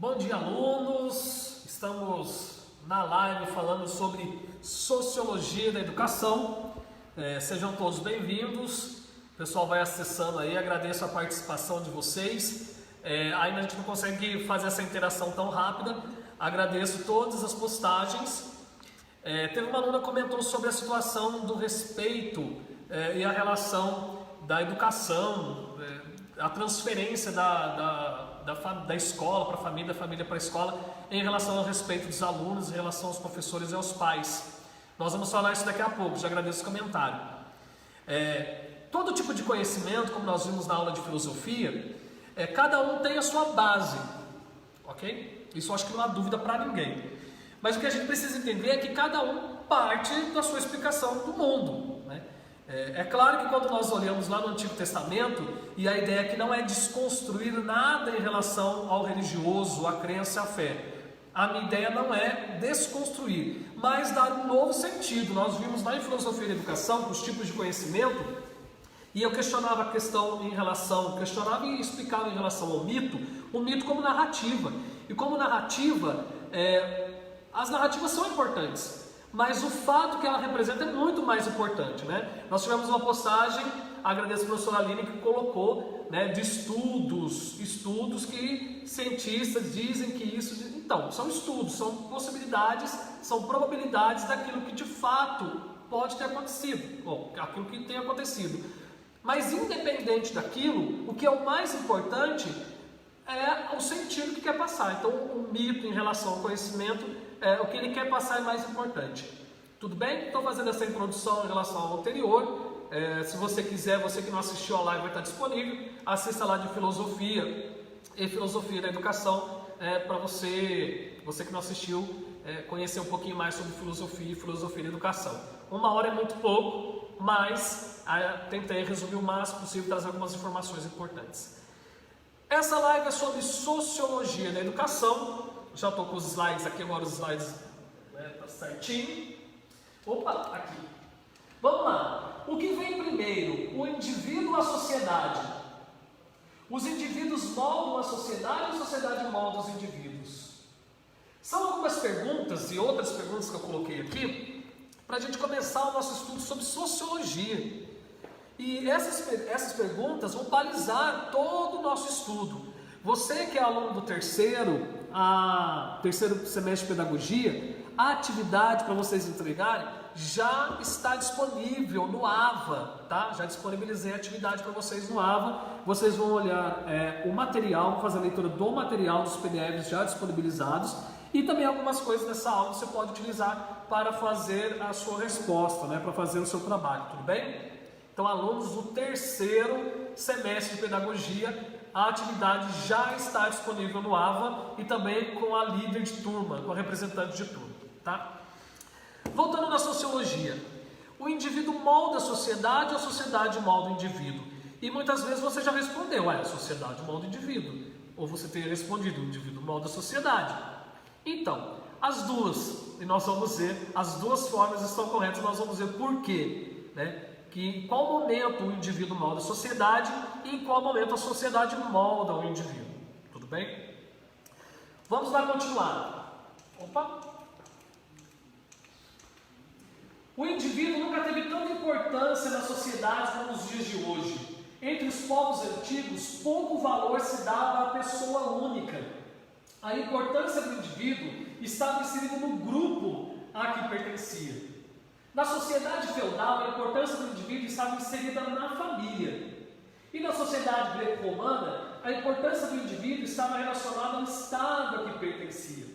Bom dia, alunos! Estamos na live falando sobre Sociologia da Educação. Sejam todos bem-vindos. O pessoal vai acessando aí, agradeço a participação de vocês. Ainda a gente não consegue fazer essa interação tão rápida. Agradeço todas as postagens. Teve uma aluna que comentou sobre a situação do respeito e a relação da educação, a transferência da escola para a família, da família para a escola, em relação ao respeito dos alunos, em relação aos professores e aos pais. Nós vamos falar isso daqui a pouco, já agradeço o comentário. Todo tipo de conhecimento, como nós vimos na aula de filosofia, cada um tem a sua base, ok? Isso eu acho que não há dúvida para ninguém. Mas o que a gente precisa entender é que cada um parte da sua explicação do mundo, né? É claro que quando nós olhamos lá no Antigo Testamento, e a ideia é que não é desconstruir nada em relação ao religioso, à crença, à fé. A minha ideia não é desconstruir, mas dar um novo sentido. Nós vimos lá em Filosofia da Educação, os tipos de conhecimento, e eu questionava a questão questionava e explicava em relação ao mito, o mito como narrativa. E como narrativa, as narrativas são importantes. Mas o fato que ela representa é muito mais importante, né? Nós tivemos uma postagem, agradeço a professora Aline que colocou, né, de estudos que cientistas dizem que isso... Então, são estudos, são possibilidades, são probabilidades daquilo que de fato pode ter acontecido, ou aquilo que tem acontecido. Mas independente daquilo, o que é o mais importante é o sentido que quer passar. Então, o mito em relação ao conhecimento, o que ele quer passar é mais importante. Tudo bem? Estou fazendo essa introdução em relação ao anterior. Se você quiser, você que não assistiu a live vai estar disponível. Assista lá de filosofia e filosofia da educação, para você que não assistiu, conhecer um pouquinho mais sobre filosofia e filosofia da educação. 1 hora é muito pouco, mas tentei resumir o máximo possível, trazer algumas informações importantes. Essa live é sobre sociologia da educação. Já estou com os slides aqui, agora os slides tá certinho. Opa, aqui. Vamos lá. O que vem primeiro? O indivíduo ou a sociedade? Os indivíduos moldam a sociedade ou a sociedade molda os indivíduos? São algumas perguntas e outras perguntas que eu coloquei aqui para a gente começar o nosso estudo sobre sociologia. E essas perguntas vão balizar todo o nosso estudo. Você que é aluno do terceiro semestre de pedagogia, a atividade para vocês entregarem já está disponível no AVA, tá? Já disponibilizei a atividade para vocês no AVA. Vocês vão olhar o material, fazer a leitura do material dos PDFs já disponibilizados e também algumas coisas nessa aula você pode utilizar para fazer a sua resposta, né? Para fazer o seu trabalho, tudo bem? Então, alunos do terceiro semestre de pedagogia, a atividade já está disponível no AVA e também com a líder de turma, com a representante de turma, tá? Voltando na sociologia, o indivíduo molda a sociedade ou a sociedade molda o indivíduo? E muitas vezes você já respondeu, a sociedade molda o indivíduo. Ou você teria respondido, o indivíduo molda a sociedade. Então, as duas, e nós vamos ver, as duas formas estão corretas, nós vamos ver por quê, né? Que em qual momento o indivíduo molda a sociedade e em qual momento a sociedade molda o indivíduo. Tudo bem? Vamos lá continuar. Opa! O indivíduo nunca teve tanta importância na sociedade como nos dias de hoje. Entre os povos antigos, pouco valor se dava à pessoa única. A importância do indivíduo estava inserida no grupo a que pertencia. Na sociedade feudal, a importância do indivíduo estava inserida na família. E na sociedade greco-romana, a importância do indivíduo estava relacionada ao estado a que pertencia.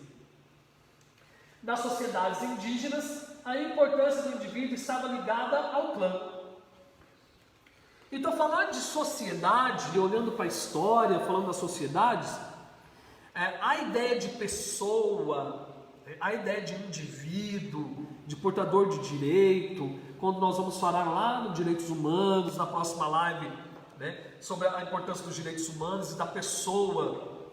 Nas sociedades indígenas, a importância do indivíduo estava ligada ao clã. Então, falar de sociedade, olhando para a história, falando das sociedades, a ideia de pessoa, a ideia de indivíduo, de portador de direito, quando nós vamos falar lá no Direitos Humanos, na próxima live, né, sobre a importância dos direitos humanos e da pessoa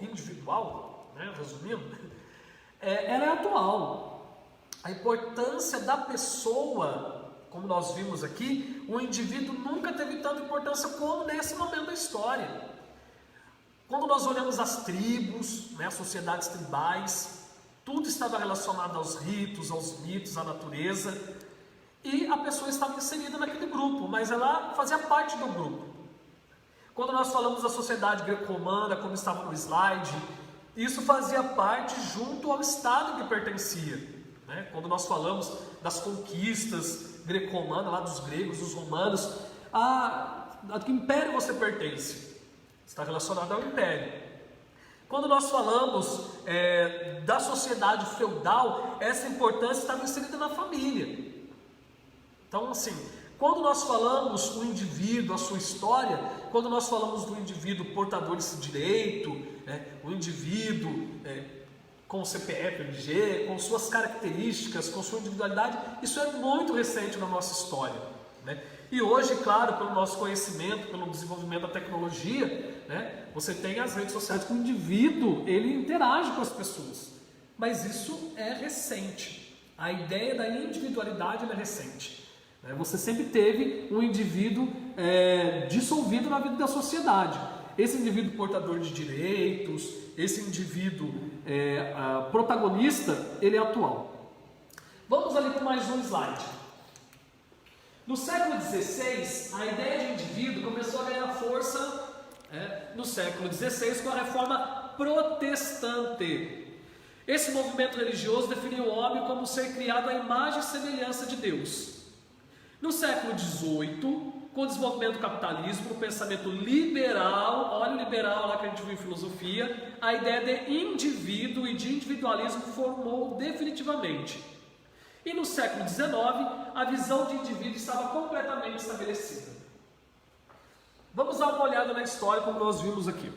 individual, né, resumindo, ela é atual. A importância da pessoa, como nós vimos aqui, o indivíduo nunca teve tanta importância como nesse momento da história. Quando nós olhamos as tribos, né, as sociedades tribais, tudo estava relacionado aos ritos, aos mitos, à natureza, e a pessoa estava inserida naquele grupo, mas ela fazia parte do grupo. Quando nós falamos da sociedade greco-romana, como estava no slide, isso fazia parte junto ao estado que pertencia, né? Quando nós falamos das conquistas greco-romanas, lá dos gregos, dos romanos, a que império você pertence? Está relacionado ao império. Quando nós falamos da sociedade feudal, essa importância estava inserida na família. Então, assim, quando nós falamos do indivíduo, a sua história, quando nós falamos do indivíduo portador desse direito, o indivíduo com o CPF, LG, com suas características, com sua individualidade, isso é muito recente na nossa história, né? E hoje, claro, pelo nosso conhecimento, pelo desenvolvimento da tecnologia, né, você tem as redes sociais que o indivíduo, ele interage com as pessoas. Mas isso é recente. A ideia da individualidade é recente. Você sempre teve um indivíduo dissolvido na vida da sociedade. Esse indivíduo portador de direitos, esse indivíduo protagonista, ele é atual. Vamos ali para mais um slide. No século XVI, a ideia de indivíduo começou a ganhar força no século XVI com a reforma protestante. Esse movimento religioso definiu o homem como ser criado à imagem e semelhança de Deus. No século XVIII, com o desenvolvimento do capitalismo, o pensamento liberal, olha o liberal lá que a gente viu em filosofia, a ideia de indivíduo e de individualismo formou definitivamente. E no século XIX, a visão de indivíduo estava completamente estabelecida. Vamos dar uma olhada na história como nós vimos aqui.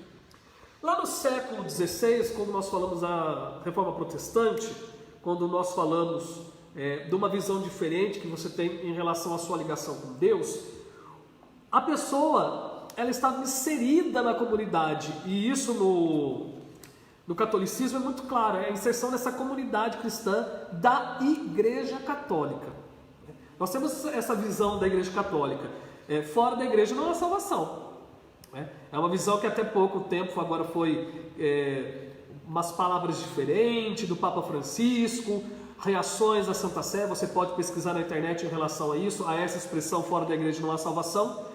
Lá no século XVI, quando nós falamos da reforma protestante, quando nós falamos de uma visão diferente que você tem em relação à sua ligação com Deus, a pessoa, ela estava inserida na comunidade, e isso no catolicismo é muito claro, é a inserção nessa comunidade cristã da Igreja Católica. Nós temos essa visão da Igreja Católica, fora da Igreja não há salvação. É uma visão que até pouco tempo agora foi umas palavras diferentes do Papa Francisco, reações da Santa Sé, você pode pesquisar na internet em relação a isso, a essa expressão fora da igreja não há salvação,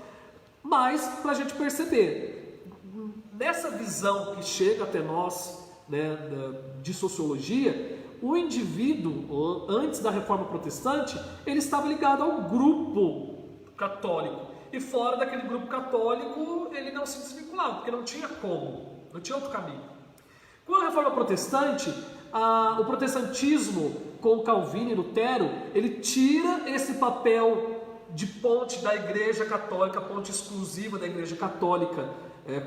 mas para a gente perceber, nessa visão que chega até nós, né, de sociologia, o indivíduo, antes da reforma protestante, ele estava ligado ao grupo católico, e fora daquele grupo católico, ele não se desvinculava, porque não tinha como, não tinha outro caminho. Com a reforma protestante, o protestantismo com Calvino e Lutero, ele tira esse papel de ponte da Igreja Católica, ponte exclusiva da Igreja Católica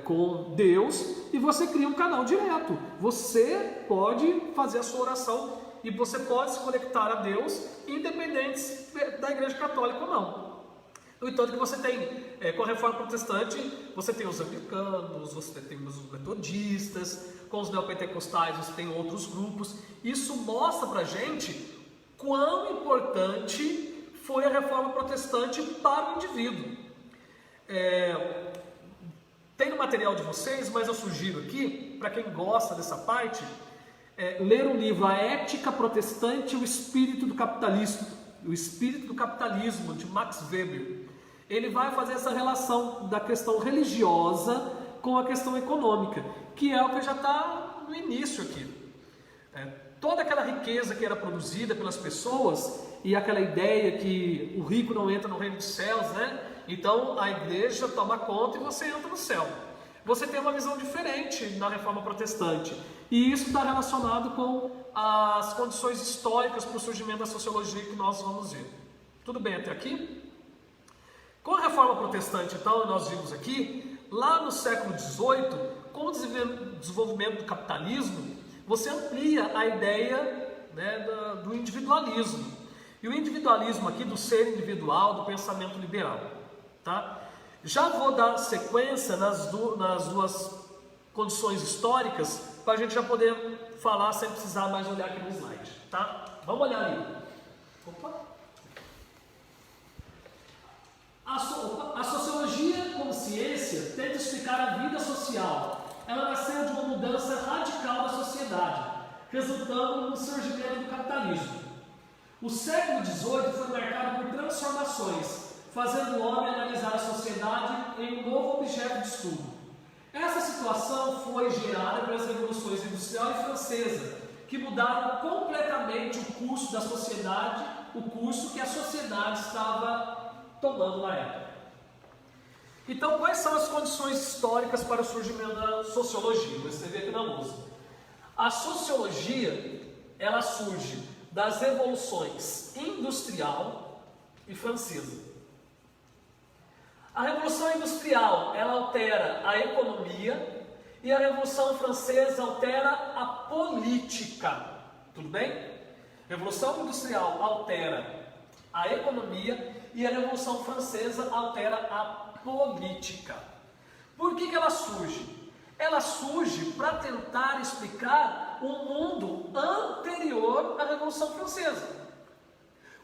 com Deus, e você cria um canal direto. Você pode fazer a sua oração e você pode se conectar a Deus, independente da Igreja Católica ou não. No entanto que você tem, com a reforma protestante, você tem os anglicanos, você tem os metodistas, com os neopentecostais você tem outros grupos. Isso mostra pra gente quão importante foi a reforma protestante para o indivíduo. Tem no material de vocês, mas eu sugiro aqui, para quem gosta dessa parte, ler o livro A Ética Protestante e o Espírito do Capitalismo, de Max Weber. Ele vai fazer essa relação da questão religiosa com a questão econômica, que é o que já está no início aqui. Toda aquela riqueza que era produzida pelas pessoas e aquela ideia que o rico não entra no reino dos céus, né? Então a igreja toma conta e você entra no céu. Você tem uma visão diferente na reforma protestante, e isso está relacionado com as condições históricas para o surgimento da sociologia que nós vamos ver. Tudo bem até aqui? Com a reforma protestante, então, nós vimos aqui, lá no século XVIII, com o desenvolvimento do capitalismo, você amplia a ideia, né, do individualismo. E o individualismo aqui, do ser individual, do pensamento liberal. Tá? Já vou dar sequência nas duas condições históricas, para a gente já poder falar sem precisar mais olhar aqui no slide. Tá? Vamos olhar ali. Opa! A sociologia como ciência tenta explicar a vida social ela nasceu de uma mudança radical da sociedade, resultando no surgimento do capitalismo. O século XVIII foi marcado por transformações, fazendo o homem analisar a sociedade em um novo objeto de estudo. Essa situação foi gerada pelas revoluções industrial e francesa, que mudaram completamente o curso da sociedade, o curso que a sociedade estava tomando na época. Então, quais são as condições históricas para o surgimento da sociologia? Vou escrever aqui na lousa. A sociologia, ela surge das revoluções industrial e francesa. A Revolução Industrial, ela altera a economia e a Revolução Francesa altera a política. Tudo bem? A Revolução Industrial altera a economia e a Revolução Francesa altera a política. Por que ela surge? Ela surge para tentar explicar o mundo anterior à Revolução Francesa.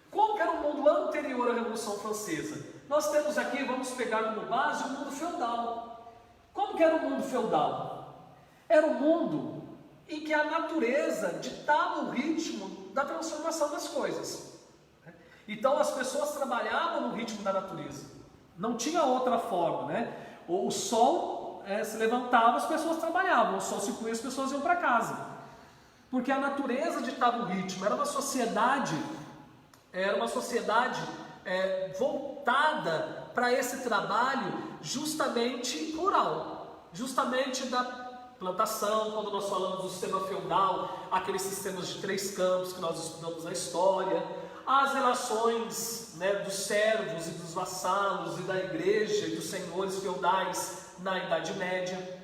Como que era o mundo anterior à Revolução Francesa? Nós temos aqui, vamos pegar como base, o mundo feudal. Como que era o mundo feudal? Era um mundo em que a natureza ditava o ritmo da transformação das coisas. Então as pessoas trabalhavam no ritmo da natureza. Não tinha outra forma, né? O sol se levantava, as pessoas trabalhavam. O sol se punha, as pessoas iam para casa. Porque a natureza ditava o ritmo. Era uma sociedade voltada para esse trabalho justamente rural, justamente da plantação. Quando nós falamos do sistema feudal, aqueles sistemas de 3 campos que nós estudamos na história, as relações, né, dos servos e dos vassalos e da igreja e dos senhores feudais na Idade Média,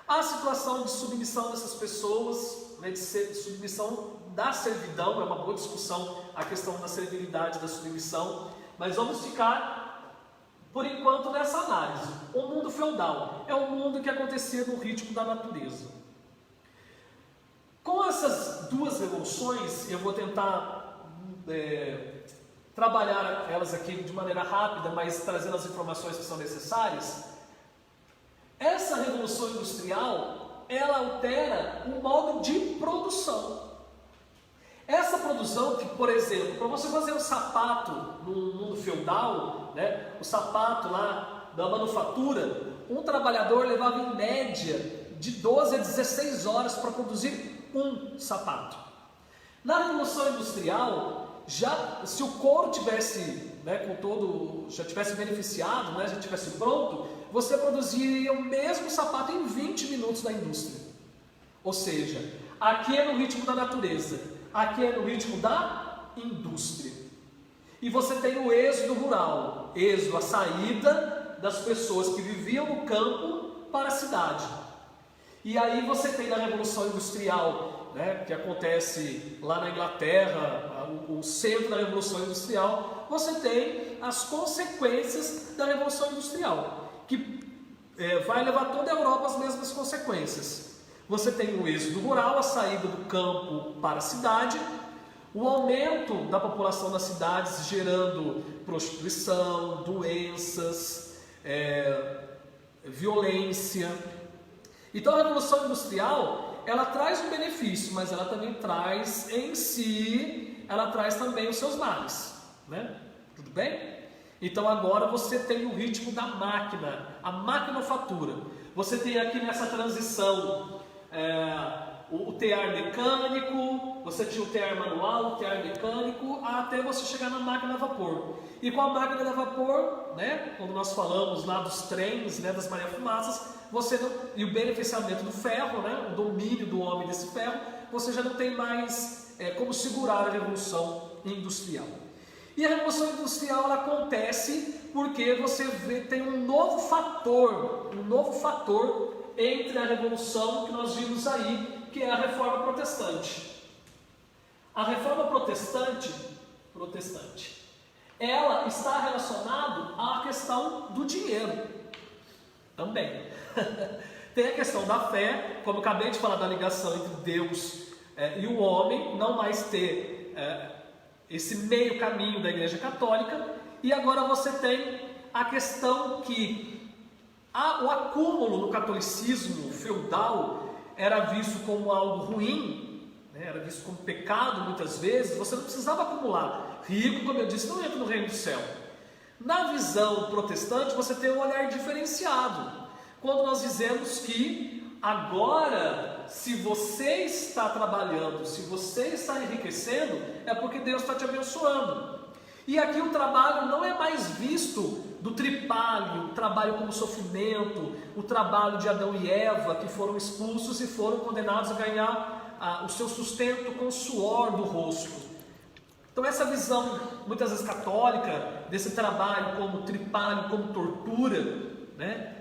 a situação de submissão dessas pessoas, né, de submissão da servidão. É uma boa discussão a questão da servilidade, da submissão, mas vamos ficar por enquanto nessa análise. O mundo feudal é um mundo que acontecia no ritmo da natureza. Com essas duas revoluções, eu vou tentar trabalhar elas aqui de maneira rápida, mas trazendo as informações que são necessárias. Essa revolução industrial, ela altera o modo de produção. Essa produção que, por exemplo, para você fazer um sapato no mundo feudal, né, o sapato lá da manufatura, um trabalhador levava em média de 12 a 16 horas para produzir um sapato. Na Revolução Industrial, se o couro tivesse, né, já tivesse beneficiado, né, já tivesse pronto, você produziria o mesmo sapato em 20 minutos na indústria. Ou seja, aqui é no ritmo da natureza, aqui é no ritmo da indústria. E você tem o êxodo rural, a saída das pessoas que viviam no campo para a cidade. E aí você tem na Revolução Industrial, né, que acontece lá na Inglaterra, o centro da Revolução Industrial, você tem as consequências da Revolução Industrial, que vai levar toda a Europa às mesmas consequências. Você tem o êxodo rural, a saída do campo para a cidade, o aumento da população das cidades gerando prostituição, doenças, violência. Então a Revolução Industrial, ela traz um benefício, mas ela também traz em si, ela traz também os seus males, né? Tudo bem? Então agora você tem o ritmo da máquina, a maquinofatura. Você tem aqui nessa transição o tear mecânico, você tinha o tear manual, o tear mecânico, até você chegar na máquina a vapor. E com a máquina a vapor, né, quando nós falamos lá dos trens, né, das Maria-Fumaças, e o beneficiamento do ferro, né, o domínio do homem desse ferro, você já não tem mais como segurar a Revolução Industrial. E a Revolução Industrial ela acontece porque você tem um novo fator entre a Revolução que nós vimos aí, que é a Reforma Protestante. A Reforma Protestante, ela está relacionada à questão do dinheiro também. Tem a questão da fé, como eu acabei de falar da ligação entre Deus e o homem, não mais ter esse meio caminho da Igreja Católica. E agora você tem a questão que O acúmulo no catolicismo feudal era visto como algo ruim, né? Era visto como pecado muitas vezes. Você não precisava acumular. Rico, como eu disse, não entra no reino do céu. Na visão protestante, você tem um olhar diferenciado. Quando nós dizemos que agora, se você está trabalhando, se você está enriquecendo, é porque Deus está te abençoando. E aqui o trabalho não é mais visto do tripalho, o trabalho como sofrimento, o trabalho de Adão e Eva, que foram expulsos e foram condenados a ganhar o seu sustento com o suor do rosto. Então essa visão, muitas vezes católica, desse trabalho como tripalho, como tortura, né?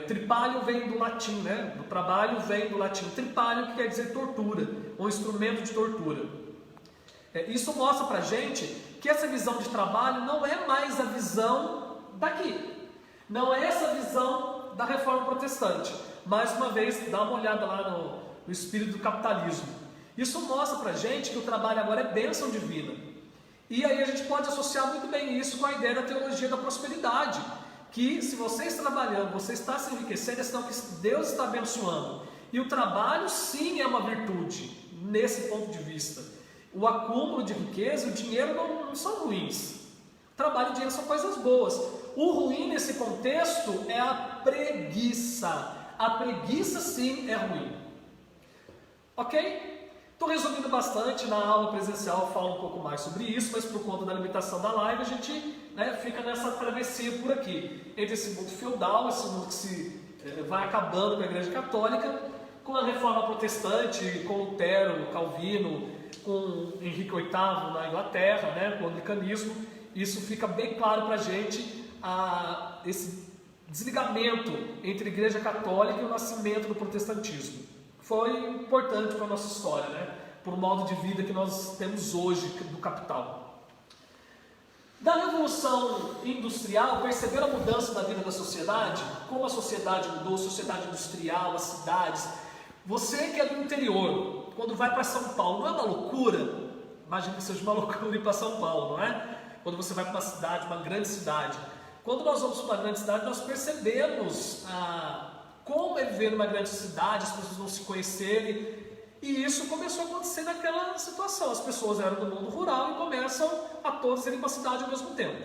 Tripalho vem do latim, né? Do trabalho vem do latim tripalho, que quer dizer tortura, um instrumento de tortura. Isso mostra pra gente que essa visão de trabalho não é mais a visão daqui, não é essa visão da reforma protestante. Mais uma vez, dá uma olhada lá no espírito do capitalismo. Isso mostra pra gente que o trabalho agora é bênção divina. E aí a gente pode associar muito bem isso com a ideia da teologia da prosperidade, que se você está trabalhando, você está se enriquecendo, é sinal que Deus está abençoando. E o trabalho sim é uma virtude, nesse ponto de vista. O acúmulo de riqueza e o dinheiro não são ruins. O trabalho e o dinheiro são coisas boas. O ruim nesse contexto é a preguiça. A preguiça sim é ruim. Ok? Estou resumindo bastante. Na aula presencial eu falo um pouco mais sobre isso, mas por conta da limitação da live a gente fica nessa travessia por aqui, entre esse mundo feudal, esse mundo que vai acabando com a Igreja Católica, com a Reforma Protestante, com Lutero, Calvino, com Henrique VIII na Inglaterra, né, com o anglicanismo. Isso fica bem claro para a gente, esse desligamento entre a Igreja Católica e o nascimento do protestantismo. Foi importante para a nossa história, né, por um modo de vida que nós temos hoje do capital. Da Revolução Industrial, perceberam a mudança da vida da sociedade? Como a sociedade mudou, a sociedade industrial, as cidades. Você que é do interior, quando vai para São Paulo, não é uma loucura? Imagina que seja uma loucura ir para São Paulo, não é? Quando você vai para uma cidade, uma grande cidade. Quando nós vamos para uma grande cidade, nós percebemos como é viver numa grande cidade, as pessoas não se conhecerem. E isso começou a acontecer naquela situação. As pessoas eram do mundo rural e começam a todos irem para a cidade ao mesmo tempo.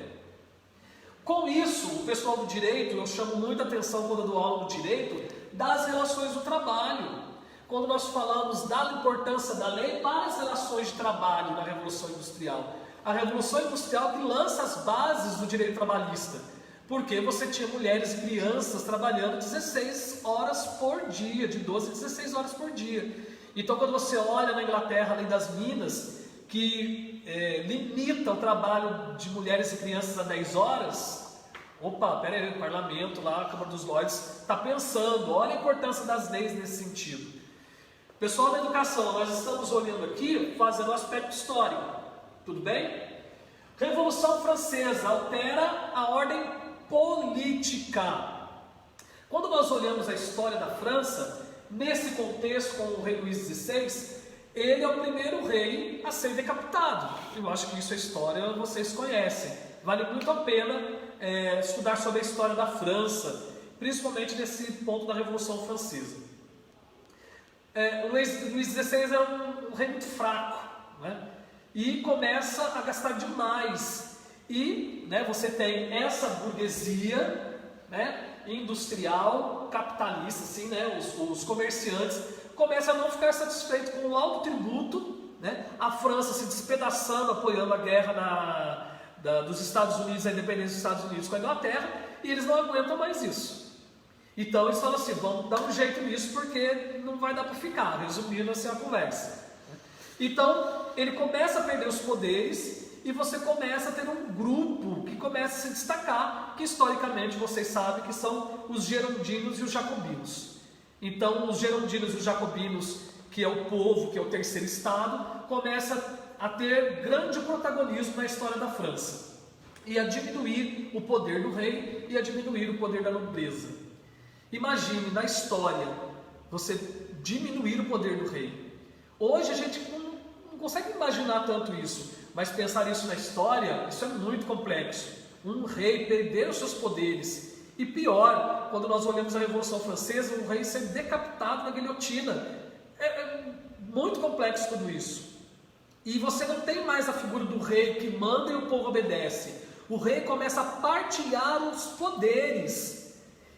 Com isso, o pessoal do direito, eu chamo muita atenção quando eu dou aula do direito, das relações do trabalho. Quando nós falamos da importância da lei para as relações de trabalho na Revolução Industrial. A Revolução Industrial que lança as bases do direito trabalhista. Porque você tinha mulheres e crianças trabalhando 16 horas por dia, de 12 a 16 horas por dia. Então, quando você olha na Inglaterra, além das minas, que limita o trabalho de mulheres e crianças a 10 horas, opa, peraí, o parlamento lá, a Câmara dos Lordes, está pensando, olha a importância das leis nesse sentido. Pessoal da educação, nós estamos olhando aqui, fazendo o aspecto histórico, tudo bem? Revolução Francesa altera a ordem política. Quando nós olhamos a história da França, nesse contexto com o rei Luís XVI, ele é o primeiro rei a ser decapitado. Eu acho que isso é história, vocês conhecem. Vale muito a pena estudar sobre a história da França, principalmente nesse ponto da Revolução Francesa. O Luís XVI era um rei muito fraco, né? E começa a gastar demais. E você tem essa burguesia, né, industrial, capitalista, assim, né, os comerciantes começam a não ficar satisfeitos com o alto tributo, né, a França se despedaçando, apoiando a guerra dos Estados Unidos, a independência dos Estados Unidos com a Inglaterra, e eles não aguentam mais isso. Então eles falam assim, vamos dar um jeito nisso porque não vai dar para ficar, resumindo assim a conversa. Então ele começa a perder os poderes, e você começa a ter um grupo que começa a se destacar, que historicamente vocês sabem que são os gerondinos e os jacobinos. Então os gerondinos e os jacobinos, que é o povo, que é o terceiro estado, começa a ter grande protagonismo na história da França, e a diminuir o poder do rei e a diminuir o poder da nobreza. Imagine na história você diminuir o poder do rei. Hoje a gente não consegue imaginar tanto isso, mas pensar isso na história, isso é muito complexo. Um rei perder os seus poderes E pior, quando nós olhamos a Revolução Francesa, o rei ser decapitado na guilhotina. É muito complexo tudo isso. E você não tem mais a figura do rei que manda e o povo obedece. O rei começa a partilhar os poderes.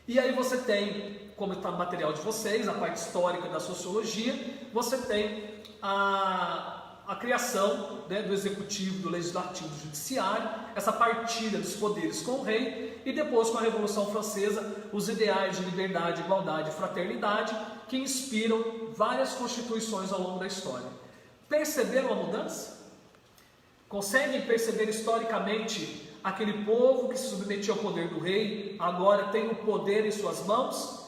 E aí você tem, como está no material de vocês, a parte histórica da sociologia, você tem a criação, né, do executivo, do legislativo, do judiciário, essa partilha dos poderes com o rei, e depois com a Revolução Francesa, os ideais de liberdade, igualdade e fraternidade que inspiram várias constituições ao longo da história. Perceberam a mudança? Conseguem perceber historicamente aquele povo que se submetia ao poder do rei, agora tem o poder em suas mãos?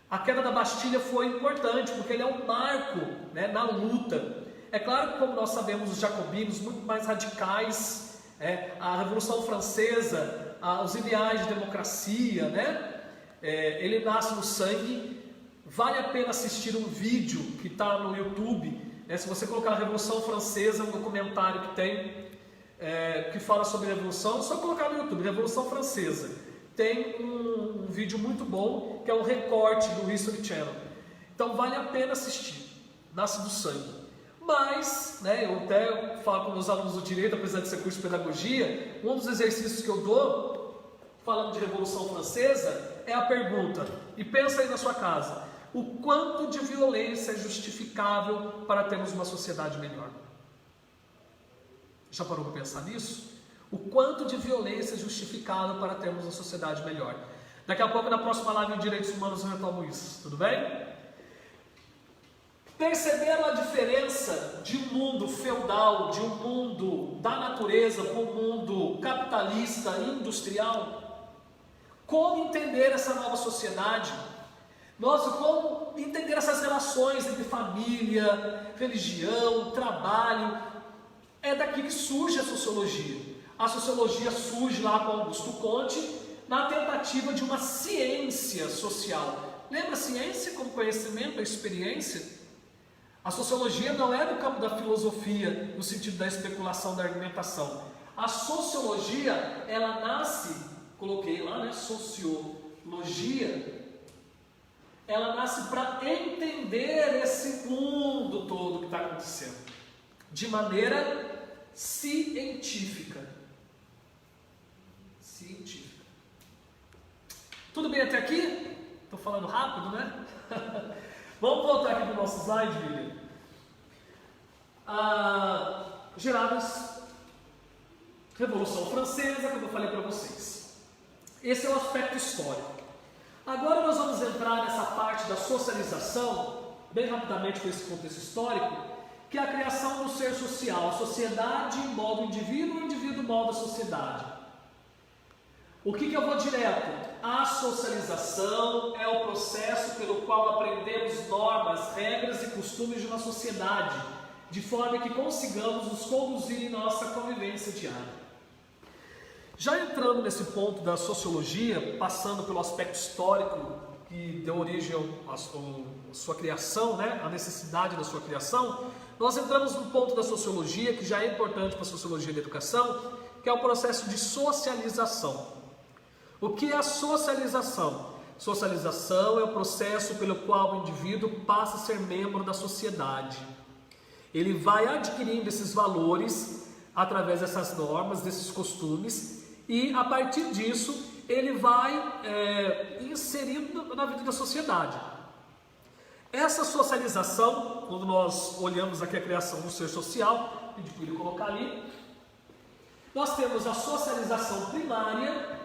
A queda da Bastilha foi importante, porque ele é um marco, né, na luta. É claro que, como nós sabemos, os jacobinos, muito mais radicais, a Revolução Francesa, os ideais de democracia, né, ele nasce no sangue. Vale a pena assistir um vídeo que está no YouTube, se você colocar a Revolução Francesa, um documentário que tem, que fala sobre a Revolução, só colocar no YouTube, Revolução Francesa. Tem um vídeo muito bom, que é um recorte do History Channel. Então vale a pena assistir, nasce do sangue. Mas, né, eu até falo com meus alunos do direito, apesar de ser curso de pedagogia, um dos exercícios que eu dou, falando de Revolução Francesa, é a pergunta, e pensa aí na sua casa, o quanto de violência é justificável para termos uma sociedade melhor? Já parou para pensar nisso? O quanto de violência é justificável para termos uma sociedade melhor? Daqui a pouco, na próxima live de Direitos Humanos, eu retomo isso, tudo bem? Perceberam a diferença de um mundo feudal, de um mundo da natureza para um mundo capitalista, industrial? Como entender essa nova sociedade? Como entender essas relações entre família, religião, trabalho? É daqui que surge a sociologia. A sociologia surge lá com Augusto Comte, na tentativa de uma ciência social. Lembra a ciência como conhecimento, a experiência? A sociologia não é do campo da filosofia, no sentido da especulação, da argumentação. A sociologia, ela nasce, coloquei lá, né, sociologia, ela nasce para entender esse mundo todo que está acontecendo, de maneira científica. Tudo bem até aqui? Estou falando rápido, né? Vamos voltar aqui para o nosso slide, William. Geradas, Revolução Francesa, como eu falei para vocês. Esse é o aspecto histórico. Agora nós vamos entrar nessa parte da socialização, bem rapidamente com esse contexto histórico, que é a criação do ser social, a sociedade molda o indivíduo molda a sociedade. O que eu vou direto? A socialização é o processo pelo qual aprendemos normas, regras e costumes de uma sociedade, de forma que consigamos nos conduzir em nossa convivência diária. Já entrando nesse ponto da sociologia, passando pelo aspecto histórico que deu origem à sua criação, né, a necessidade da sua criação, nós entramos no ponto da sociologia que já é importante para a sociologia da educação, que é o processo de socialização. O que é a socialização? Socialização é o processo pelo qual o indivíduo passa a ser membro da sociedade. Ele vai adquirindo esses valores através dessas normas, desses costumes, e a partir disso ele vai inserindo na vida da sociedade. Essa socialização, quando nós olhamos aqui a criação do ser social, pedi para ele colocar ali, nós temos a socialização primária,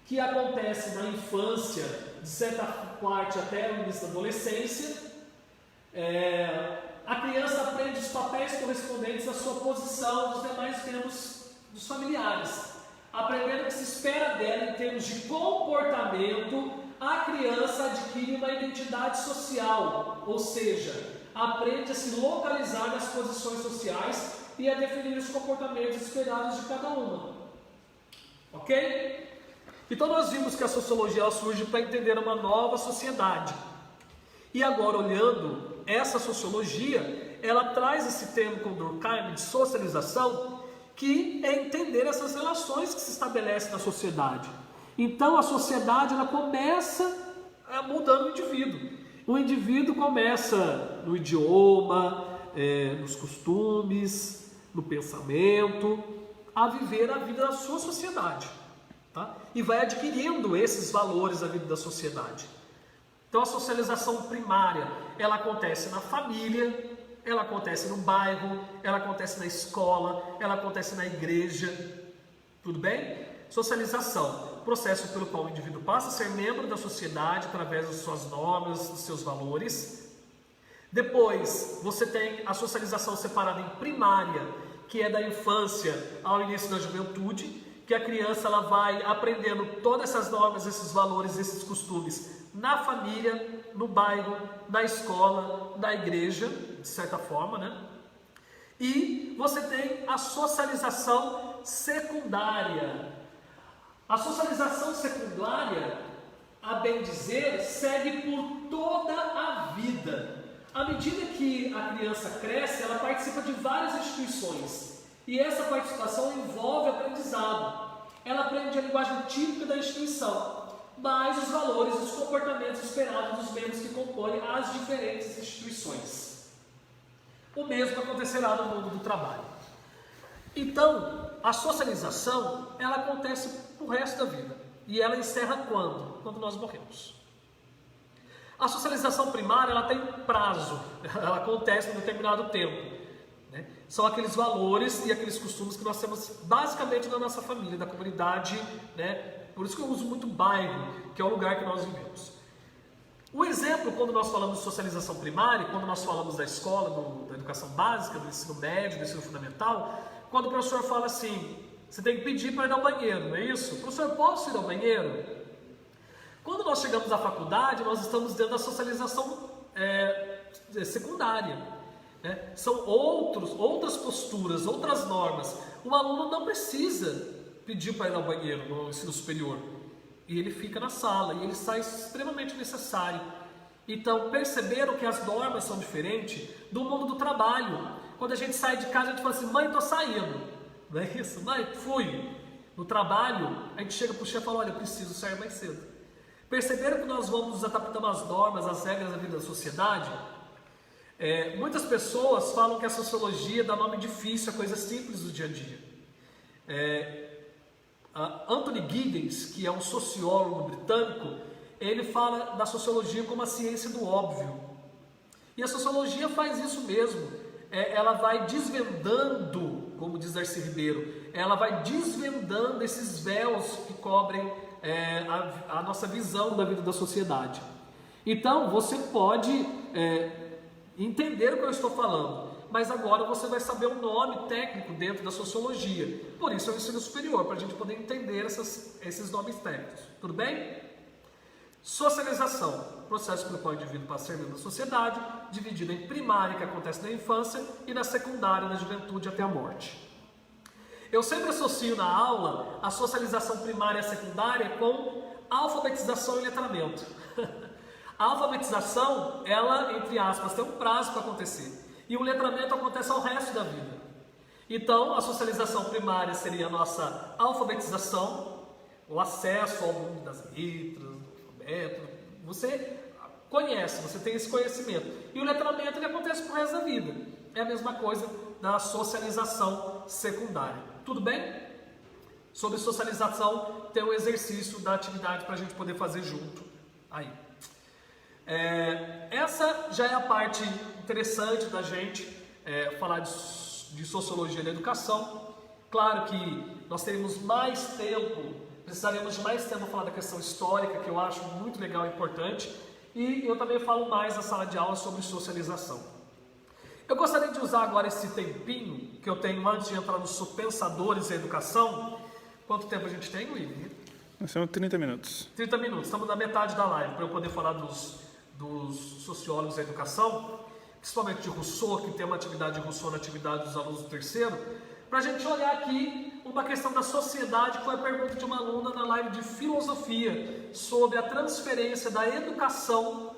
que acontece na infância, de certa parte até o início da adolescência. A criança aprende os papéis correspondentes à sua posição nos demais membros dos familiares. Aprendendo o que se espera dela em termos de comportamento, a criança adquire uma identidade social, ou seja, aprende a se localizar nas posições sociais e a definir os comportamentos esperados de cada uma. Ok? Então nós vimos que a sociologia surge para entender uma nova sociedade. E agora, olhando essa sociologia, ela traz esse termo com Durkheim de socialização, que é entender essas relações que se estabelecem na sociedade. Então a sociedade ela começa mudando o indivíduo. O indivíduo começa no idioma, nos costumes, no pensamento, a viver a vida da sua sociedade, tá? E vai adquirindo esses valores da vida da sociedade. Então a socialização primária, ela acontece na família, ela acontece no bairro, ela acontece na escola, ela acontece na igreja, tudo bem? Socialização, processo pelo qual o indivíduo passa a ser membro da sociedade através das suas normas, dos seus valores. Depois, você tem a socialização separada em primária, que é da infância ao início da juventude, que a criança ela vai aprendendo todas essas normas, esses valores, esses costumes na família, no bairro, na escola, na igreja, de certa forma, né? E você tem a socialização secundária. A socialização secundária, a bem dizer, segue por toda a vida. À medida que a criança cresce, ela participa de várias instituições. E essa participação envolve aprendizado. Ela aprende a linguagem típica da instituição, mas os valores e os comportamentos esperados dos membros que compõem as diferentes instituições. O mesmo acontecerá no mundo do trabalho. Então, a socialização, ela acontece pro resto da vida. E ela encerra quando? Quando nós morremos. A socialização primária, ela tem prazo. Ela acontece em um determinado tempo, né? São aqueles valores e aqueles costumes que nós temos basicamente na nossa família, da comunidade, né? Por isso que eu uso muito bairro, que é o lugar que nós vivemos. O exemplo, quando nós falamos de socialização primária, quando nós falamos da escola, da educação básica, do ensino médio, do ensino fundamental, quando o professor fala assim, você tem que pedir para ir ao banheiro, não é isso? Professor, posso ir ao banheiro? Quando nós chegamos à faculdade, nós estamos dentro da socialização secundária, né? São outras posturas, outras normas. O aluno não precisa pedir para ir ao banheiro no ensino superior. E ele fica na sala, e ele sai extremamente necessário. Então, perceberam que as normas são diferentes do mundo do trabalho. Quando a gente sai de casa, a gente fala assim, mãe, estou saindo. Não é isso? Mãe, fui. No trabalho, a gente chega para o chefe e fala, olha, eu preciso sair mais cedo. Perceberam que nós vamos nos adaptando às normas, às regras da vida da sociedade? Muitas pessoas falam que a sociologia dá nome difícil a coisas simples do dia a dia. Anthony Giddens, que é um sociólogo britânico, ele fala da sociologia como a ciência do óbvio. E a sociologia faz isso mesmo. Ela vai desvendando, como diz Darcy Ribeiro, ela vai desvendando esses véus que cobrem a nossa visão da vida da sociedade. Então, você pode entender o que eu estou falando, mas agora você vai saber o nome técnico dentro da sociologia. Por isso é o ensino superior, para a gente poder entender esses nomes técnicos. Tudo bem? Socialização, processo pelo qual o indivíduo passa a ser membro da sociedade, dividido em primária, que acontece na infância, e na secundária, na juventude até a morte. Eu sempre associo na aula a socialização primária e secundária com alfabetização e letramento. A alfabetização, ela, entre aspas, tem um prazo para acontecer. E o letramento acontece ao resto da vida. Então, a socialização primária seria a nossa alfabetização, o acesso ao mundo das letras, do alfabeto. Você conhece, você tem esse conhecimento. E o letramento, ele acontece pro resto da vida. É a mesma coisa da socialização secundária. Tudo bem? Sobre socialização, tem um exercício da atividade para a gente poder fazer junto aí. Essa já é a parte interessante da gente falar de sociologia da educação. Claro que nós teremos mais tempo, precisaremos de mais tempo para falar da questão histórica, que eu acho muito legal e importante. E eu também falo mais na sala de aula sobre socialização. Eu gostaria de usar agora esse tempinho que eu tenho antes de entrar nos pensadores da educação. Quanto tempo a gente tem, Luiz? Nós temos 30 minutos. 30 minutos, estamos na metade da live, para eu poder falar dos sociólogos da educação, principalmente de Rousseau, que tem uma atividade de Rousseau na atividade dos alunos do terceiro, para a gente olhar aqui uma questão da sociedade, que foi a pergunta de uma aluna na live de filosofia, sobre a transferência da educação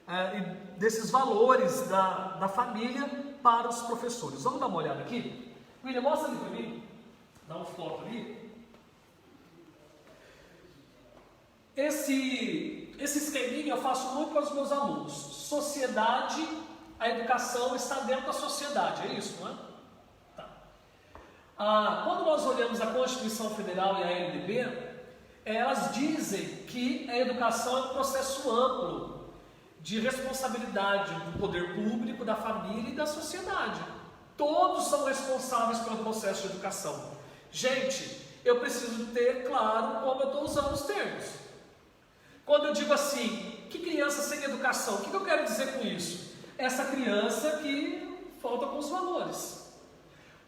e desses valores da família para os professores. Vamos dar uma olhada aqui? William, mostra ali para mim, dá um foco ali. Esse esqueminha eu faço muito com os meus alunos. Sociedade, a educação está dentro da sociedade, é isso, não é? Tá. Quando nós olhamos a Constituição Federal e a LDB, elas dizem que a educação é um processo amplo de responsabilidade do poder público, da família e da sociedade. Todos são responsáveis pelo processo de educação. Gente, eu preciso ter claro como eu estou usando os termos. Quando eu digo assim, que criança sem educação, o que eu quero dizer com isso? Essa criança que falta com os valores.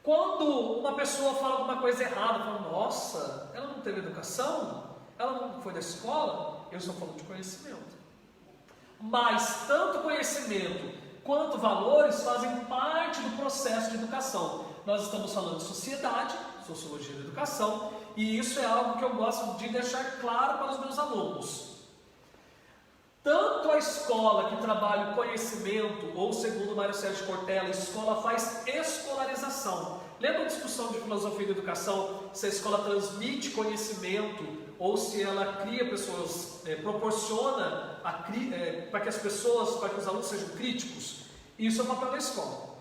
Quando uma pessoa fala alguma coisa errada, fala, nossa, ela não teve educação? Ela não foi da escola? Eu estou falando de conhecimento. Mas tanto conhecimento quanto valores fazem parte do processo de educação. Nós estamos falando de sociedade, sociologia da educação, e isso é algo que eu gosto de deixar claro para os meus alunos. Tanto a escola que trabalha o conhecimento, ou segundo Mário Sérgio Cortella, a escola faz escolarização. Lembra a discussão de filosofia da educação, se a escola transmite conhecimento, ou se ela cria pessoas, proporciona para que as pessoas, para que os alunos sejam críticos? Isso é o papel da escola.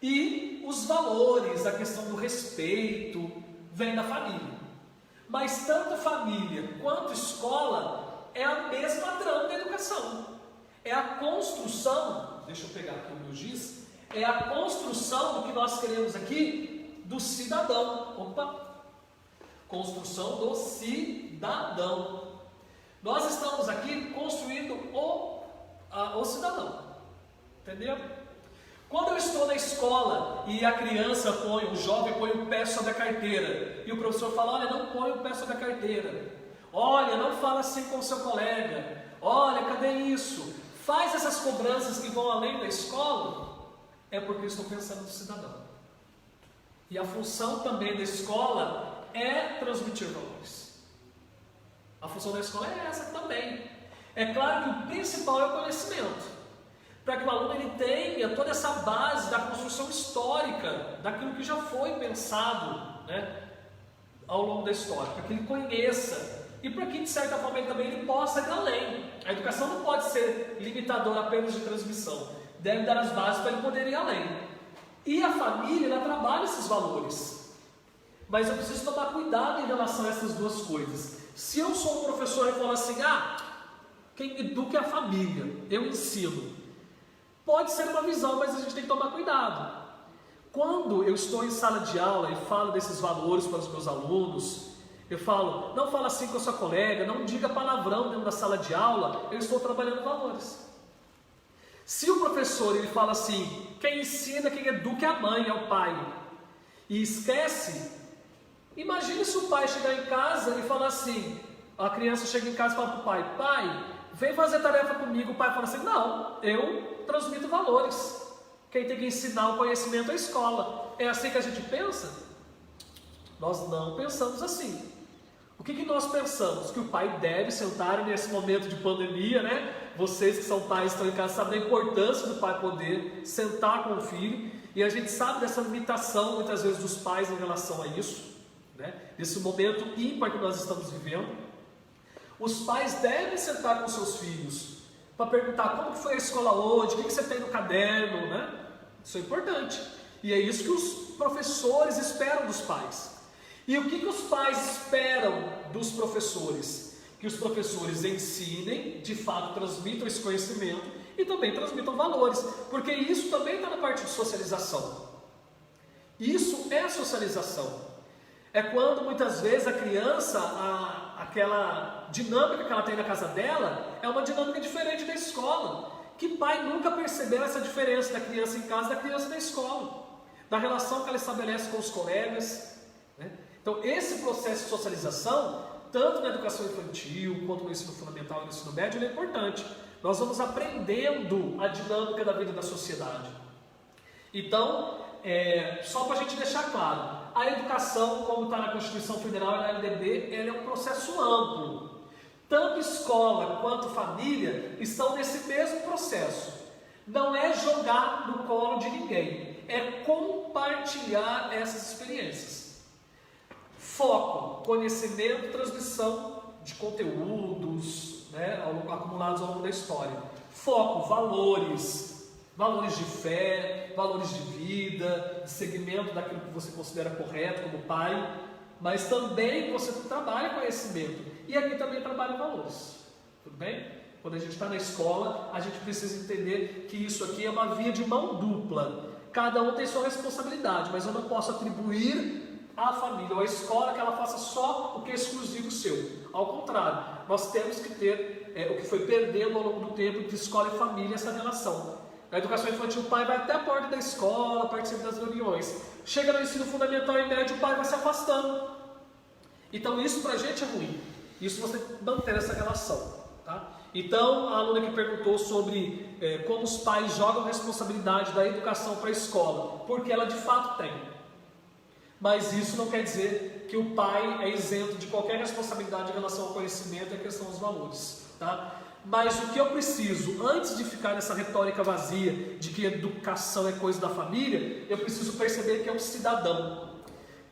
E os valores, a questão do respeito, vem da família. Mas tanto família quanto escola é a mesma trama da educação. É a construção, deixa eu pegar aqui o meu giz, é a construção do que nós queremos aqui do cidadão. Construção do cidadão. Nós estamos aqui construindo o cidadão. Entendeu? Quando eu estou na escola e a criança põe, o jovem põe o pé sobre a carteira, e o professor fala, olha, não põe o pé sobre a carteira. Olha, não fala assim com o seu colega. Olha, cadê isso? Faz essas cobranças que vão além da escola. É porque eu estou pensando no cidadão. E a função também da escola é transmitir valores. A função da escola é essa também. É claro que o principal é o conhecimento. Para que o aluno ele tenha toda essa base da construção histórica, daquilo que já foi pensado, né, ao longo da história. Para que ele conheça. E para que, de certa forma, ele possa ir além. A educação não pode ser limitadora apenas de transmissão. Deve dar as bases para ele poder ir além. E a família, ela trabalha esses valores. Mas eu preciso tomar cuidado em relação a essas duas coisas. Se eu sou um professor e falo assim, quem educa é a família, eu ensino. Pode ser uma visão, mas a gente tem que tomar cuidado. Quando eu estou em sala de aula e falo desses valores para os meus alunos, eu falo, não fala assim com a sua colega, não diga palavrão dentro da sala de aula, eu estou trabalhando valores. Se o professor ele fala assim, quem ensina, quem educa é a mãe, é o pai, e esquece, imagine se o pai chegar em casa e falar assim, a criança chega em casa e fala para o pai, pai, vem fazer tarefa comigo, o pai fala assim, não, eu transmito valores, quem tem que ensinar o conhecimento é a escola. É assim que a gente pensa? Nós não pensamos assim. O que nós pensamos? Que o pai deve sentar nesse momento de pandemia, né? Vocês que são pais estão em casa sabem da importância do pai poder sentar com o filho, e a gente sabe dessa limitação muitas vezes dos pais em relação a isso, né? Nesse momento ímpar que nós estamos vivendo. Os pais devem sentar com seus filhos para perguntar como foi a escola hoje, o que você tem no caderno, né? Isso é importante. E é isso que os professores esperam dos pais. E o que os pais esperam dos professores? Que os professores ensinem, de fato transmitam esse conhecimento e também transmitam valores, porque isso também está na parte de socialização. Isso é socialização. É quando muitas vezes a criança, aquela dinâmica que ela tem na casa dela, é uma dinâmica diferente da escola. Que pai nunca percebeu essa diferença da criança em casa e da criança na escola? Da relação que ela estabelece com os colegas, né? Então esse processo de socialização, tanto na educação infantil, quanto no ensino fundamental e no ensino médio, ele é importante. Nós vamos aprendendo a dinâmica da vida da sociedade. Então, só para a gente deixar claro, a educação, como está na Constituição Federal e na LDB, ela é um processo amplo. Tanto escola quanto família estão nesse mesmo processo. Não é jogar no colo de ninguém, é compartilhar essas experiências. Foco, conhecimento, transmissão de conteúdos, né, acumulados ao longo da história. Foco, valores de fé, valores de vida, de segmento daquilo que você considera correto como pai, mas também você trabalha conhecimento. E aqui também trabalha valores, tudo bem? Quando a gente está na escola, a gente precisa entender que isso aqui é uma via de mão dupla. Cada um tem sua responsabilidade, mas eu não posso atribuir à família ou à escola que ela faça só o que é exclusivo seu. Ao contrário, nós temos que ter o que foi perdendo ao longo do tempo de escola e família, essa relação. Na educação infantil, o pai vai até a porta da escola, participa das reuniões. Chega no ensino fundamental e médio, o pai vai se afastando. Então isso pra gente é ruim. Isso você manter essa relação, tá? Então a aluna que perguntou sobre como os pais jogam a responsabilidade da educação para a escola, porque ela de fato tem. Mas isso não quer dizer que o pai é isento de qualquer responsabilidade em relação ao conhecimento e à questão dos valores, tá? Mas o que eu preciso, antes de ficar nessa retórica vazia de que educação é coisa da família, eu preciso perceber que é um cidadão.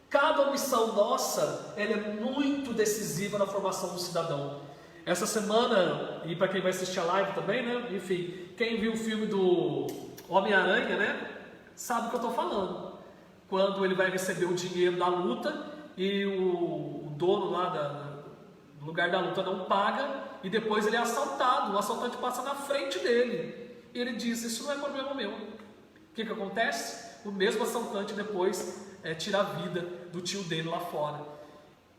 Cada omissão nossa, ela é muito decisiva na formação do cidadão. Essa semana, e para quem vai assistir a live também, né? Enfim, quem viu o filme do Homem-Aranha, né? Sabe o que eu estou falando. Quando ele vai receber o dinheiro da luta e o dono lá do lugar da luta não paga e depois ele é assaltado, o assaltante passa na frente dele e ele diz, isso não é problema meu. O que acontece? O mesmo assaltante depois tira a vida do tio dele lá fora.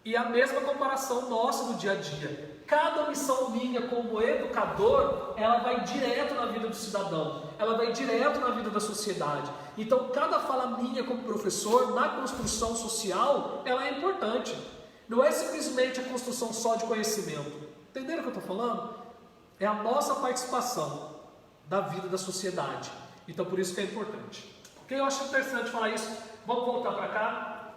E a mesma comparação nossa no dia a dia. Cada missão minha como educador, ela vai direto na vida do cidadão, ela vai direto na vida da sociedade. Então cada fala minha como professor, na construção social, ela é importante. Não é simplesmente a construção só de conhecimento. Entenderam o que eu estou falando? É a nossa participação da vida da sociedade. Então por isso que é importante. Ok? Eu acho interessante falar isso. Vamos voltar para cá,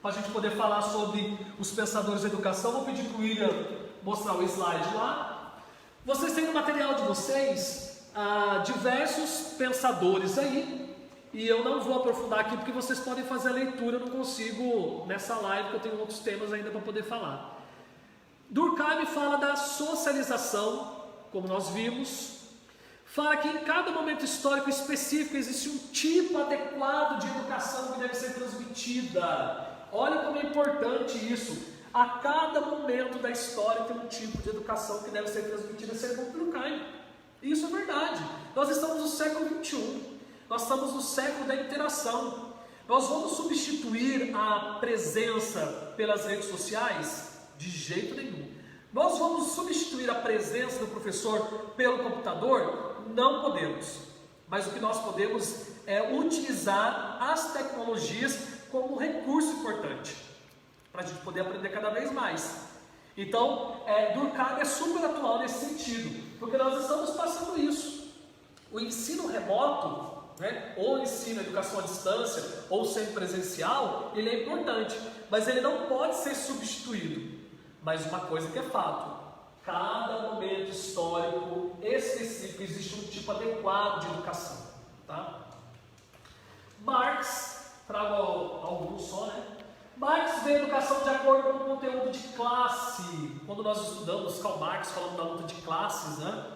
para a gente poder falar sobre os pensadores da educação. Vou pedir para o William mostrar o slide lá. Vocês têm no material de vocês diversos pensadores aí, e eu não vou aprofundar aqui porque vocês podem fazer a leitura, eu não consigo nessa live, porque eu tenho outros temas ainda para poder falar. Durkheim fala da socialização, como nós vimos, fala que em cada momento histórico específico existe um tipo adequado de educação que deve ser transmitida. Olha como é importante isso. A cada momento da história tem um tipo de educação que deve ser transmitida, segundo Durkheim. Isso é verdade. Nós estamos no século XXI. Nós estamos no século da interação. Nós vamos substituir a presença pelas redes sociais? De jeito nenhum. Nós vamos substituir a presença do professor pelo computador? Não podemos. Mas o que nós podemos é utilizar as tecnologias como um recurso importante para a gente poder aprender cada vez mais. Então, Durkheim é super atual nesse sentido, porque nós estamos passando isso. O ensino remoto, né, ou ensino, educação à distância, ou semipresencial, ele é importante, mas ele não pode ser substituído. Mas uma coisa que é fato, cada momento histórico específico existe um tipo adequado de educação. Tá? Marx, trago alguns só, né? Marx vê a educação de acordo com o conteúdo de classe. Quando nós estudamos Karl Marx falando da luta de classes, né?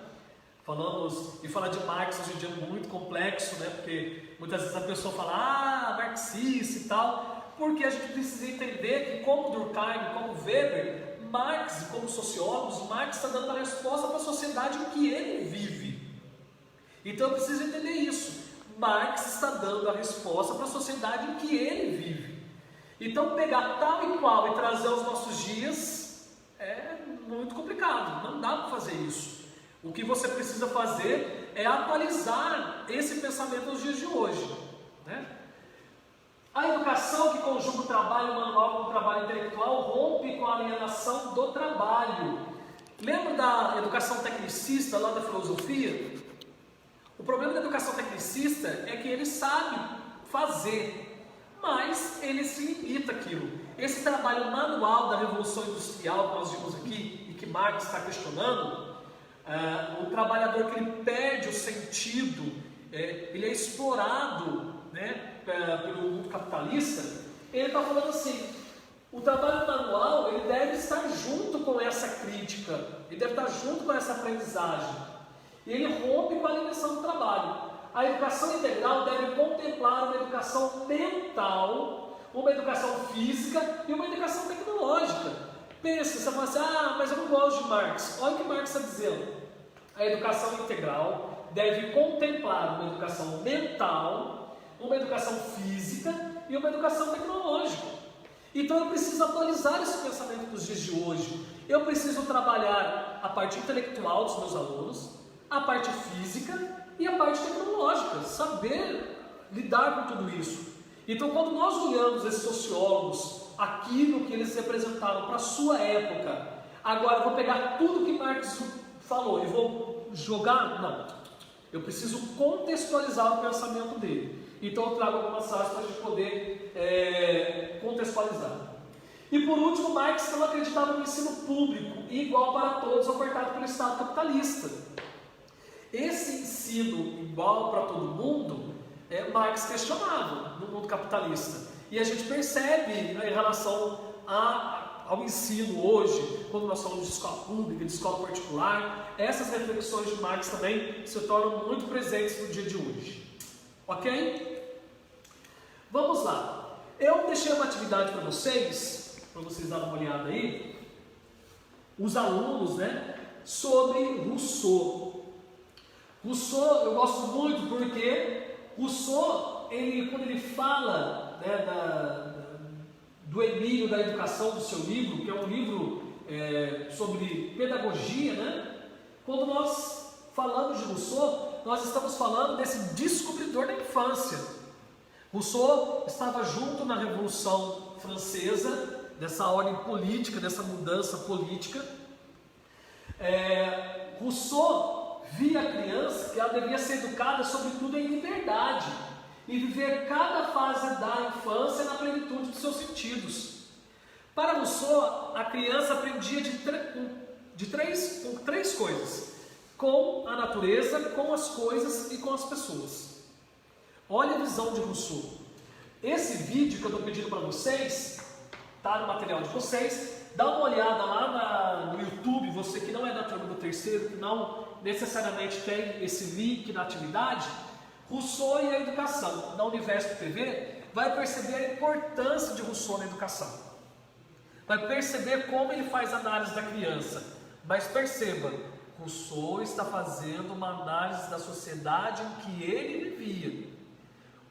Falar de Marx hoje em dia é muito complexo, né? Porque muitas vezes a pessoa fala, marxista e tal, porque a gente precisa entender que, como Durkheim, como Weber, Marx, como sociólogos, Marx está dando a resposta para a sociedade em que ele vive. Então eu preciso entender isso. Marx está dando a resposta para a sociedade em que ele vive. Então pegar tal e qual e trazer aos nossos dias é muito complicado, não dá para fazer isso. O que você precisa fazer é atualizar esse pensamento nos dias de hoje, né? A educação que conjuga o trabalho manual com o trabalho intelectual rompe com a alienação do trabalho. Lembra da educação tecnicista lá da filosofia? O problema da educação tecnicista é que ele sabe fazer, mas ele se limita àquilo. Esse trabalho manual da Revolução Industrial que nós vimos aqui e que Marx está questionando, o trabalhador que ele perde o sentido, ele é explorado, né, pelo mundo capitalista. Ele está falando assim, O trabalho manual ele deve estar junto com essa crítica, ele deve estar junto com essa aprendizagem. E ele rompe com a limitação do trabalho. A educação integral deve contemplar uma educação mental, uma educação física e uma educação tecnológica. Pense, você fala assim, mas eu não gosto de Marx. Olha o que Marx está dizendo. A educação integral deve contemplar uma educação mental, uma educação física e uma educação tecnológica. Então eu preciso atualizar esse pensamento dos dias de hoje. Eu preciso trabalhar a parte intelectual dos meus alunos, a parte física e a parte tecnológica, saber lidar com tudo isso. Então quando nós olhamos esses sociólogos, aquilo que eles representaram para a sua época, agora eu vou pegar tudo que Marx falou e vou jogar? Não. Eu preciso contextualizar o pensamento dele. Então eu trago algumas frases para a gente poder contextualizar. E por último, Marx não acreditava no ensino público, igual para todos, ofertado pelo Estado capitalista. Esse ensino igual para todo mundo, Marx questionava no mundo capitalista. E a gente percebe em relação ao ensino hoje, quando nós falamos de escola pública, de escola particular, essas reflexões de Marx também se tornam muito presentes no dia de hoje. Ok? Vamos lá. Eu deixei uma atividade para vocês darem uma olhada aí, os alunos, sobre Rousseau. Rousseau eu gosto muito porque Rousseau, quando ele fala do Emílio da Educação, do seu livro, que é um livro sobre pedagogia, quando nós falamos de Rousseau, nós estamos falando desse descobridor da infância. Rousseau estava junto na Revolução Francesa, dessa ordem política, dessa mudança política. Rousseau via a criança que ela devia ser educada, sobretudo, em liberdade e viver cada fase da infância na plenitude dos seus sentidos. Para Rousseau, a criança aprendia com três coisas: com a natureza, com as coisas e com as pessoas. Olha a visão de Rousseau. Esse vídeo que eu estou pedindo para vocês, está no material de vocês, dá uma olhada lá no YouTube, você que não é da turma do terceiro, que não necessariamente tem esse link na atividade, Rousseau e a educação, na Universo TV, vai perceber a importância de Rousseau na educação. Vai perceber como ele faz análise da criança. Mas perceba, Rousseau está fazendo uma análise da sociedade em que ele vivia.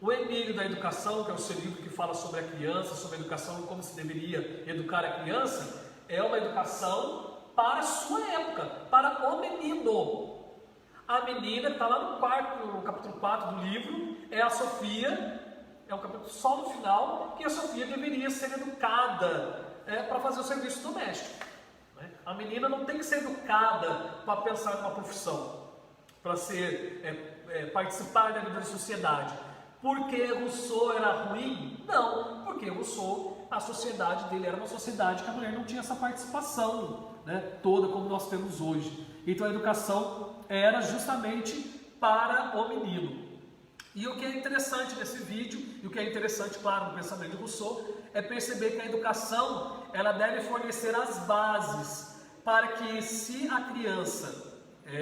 O Emílio da Educação, que é o seu livro que fala sobre a criança, sobre a educação e como se deveria educar a criança, é uma educação para a sua época, para o menino. A menina que está lá no capítulo 4 do livro, é a Sofia, é um capítulo só no final, que a Sofia deveria ser educada para fazer o serviço doméstico. A menina não tem que ser educada para pensar numa profissão, para participar da vida da sociedade. Porque Rousseau era ruim? Não, porque Rousseau, a sociedade dele era uma sociedade que a mulher não tinha essa participação toda como nós temos hoje. Então a educação era justamente para o menino. E o que é interessante nesse vídeo, e o que é interessante, claro, no pensamento de Rousseau, é perceber que a educação ela deve fornecer as bases para que, se a criança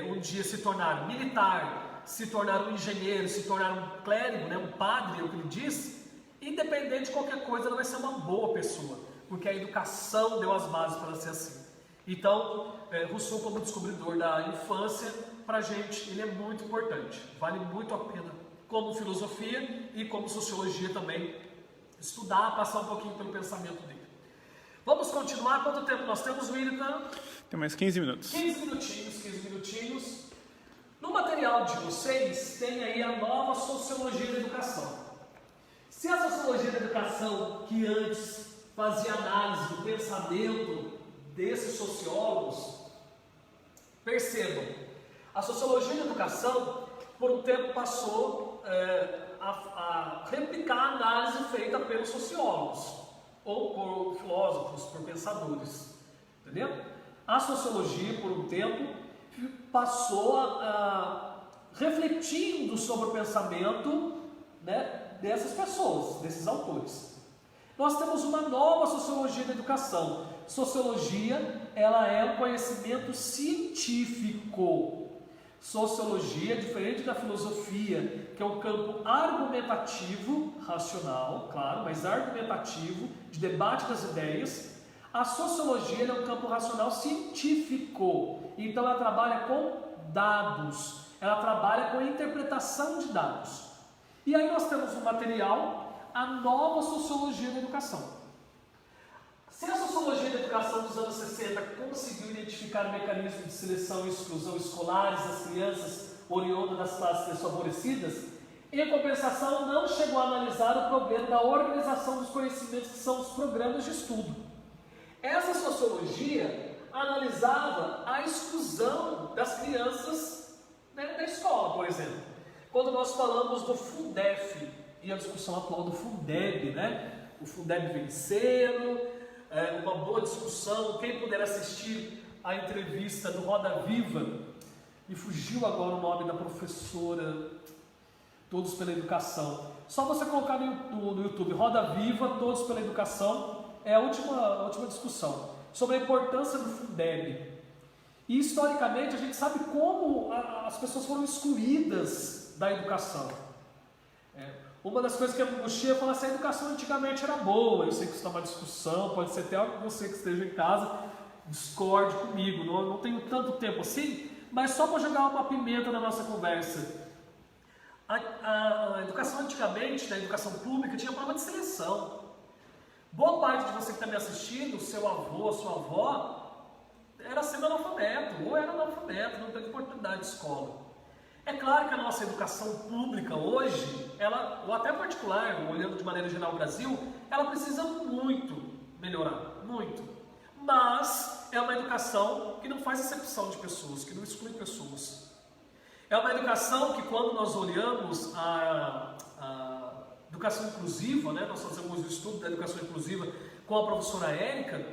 um dia se tornar militar, se tornar um engenheiro, se tornar um clérigo, um padre, é o que ele diz, independente de qualquer coisa, ela vai ser uma boa pessoa, porque a educação deu as bases para ela ser assim. Então, Rousseau, como descobridor da infância, para a gente, ele é muito importante, vale muito a pena, como filosofia e como sociologia também, estudar, passar um pouquinho pelo pensamento dele. Vamos continuar. Quanto tempo nós temos, William? Tem mais 15 minutos. 15 minutinhos. No material de vocês, tem aí a nova sociologia da educação. Se a sociologia da educação, que antes fazia análise do pensamento desses sociólogos, percebam, a sociologia da educação, por um tempo, passou a replicar a análise feita pelos sociólogos, ou por filósofos, por pensadores. Entendeu? A sociologia, por um tempo, passou refletindo sobre o pensamento dessas pessoas, desses autores. Nós temos uma nova sociologia da educação. Sociologia, ela é um conhecimento científico. Sociologia, diferente da filosofia, que é um campo argumentativo, racional, claro, mas argumentativo, de debate das ideias. A sociologia é um campo racional científico. Então ela trabalha com dados, ela trabalha com a interpretação de dados. E aí nós temos um material, a nova sociologia da educação. Se a sociologia da educação dos anos 60 conseguiu identificar mecanismos de seleção e exclusão escolares das crianças oriundas das classes desfavorecidas, em compensação não chegou a analisar o problema da organização dos conhecimentos, que são os programas de estudo. Essa sociologia analisava a exclusão das crianças, né, da escola, por exemplo. Quando nós falamos do Fundef e a discussão atual do Fundeb, né? O Fundeb vencendo, uma boa discussão. Quem puder assistir a entrevista do Roda Viva, me fugiu agora o nome da professora, Todos pela Educação. Só você colocar no YouTube Roda Viva, Todos pela Educação, é a última discussão sobre a importância do Fundeb. E historicamente a gente sabe como as pessoas foram excluídas da educação. Uma das coisas que a angustia é falar assim: a educação antigamente era boa. Eu sei que isso está uma discussão, pode ser até você que esteja em casa discorde comigo, não tenho tanto tempo assim, mas só para jogar uma pimenta na nossa conversa. A educação antigamente, na educação pública, tinha prova de seleção. Boa parte de você que está me assistindo, seu avô, sua avó, era semi-analfabeto, ou era analfabeto, não teve oportunidade de escola. É claro que a nossa educação pública hoje, ou até particular, olhando de maneira geral o Brasil, ela precisa muito melhorar, muito. Mas é uma educação que não faz acepção de pessoas, que não exclui pessoas. É uma educação que, quando nós olhamos a educação inclusiva, né, nós fazemos o estudo da educação inclusiva com a professora Érica,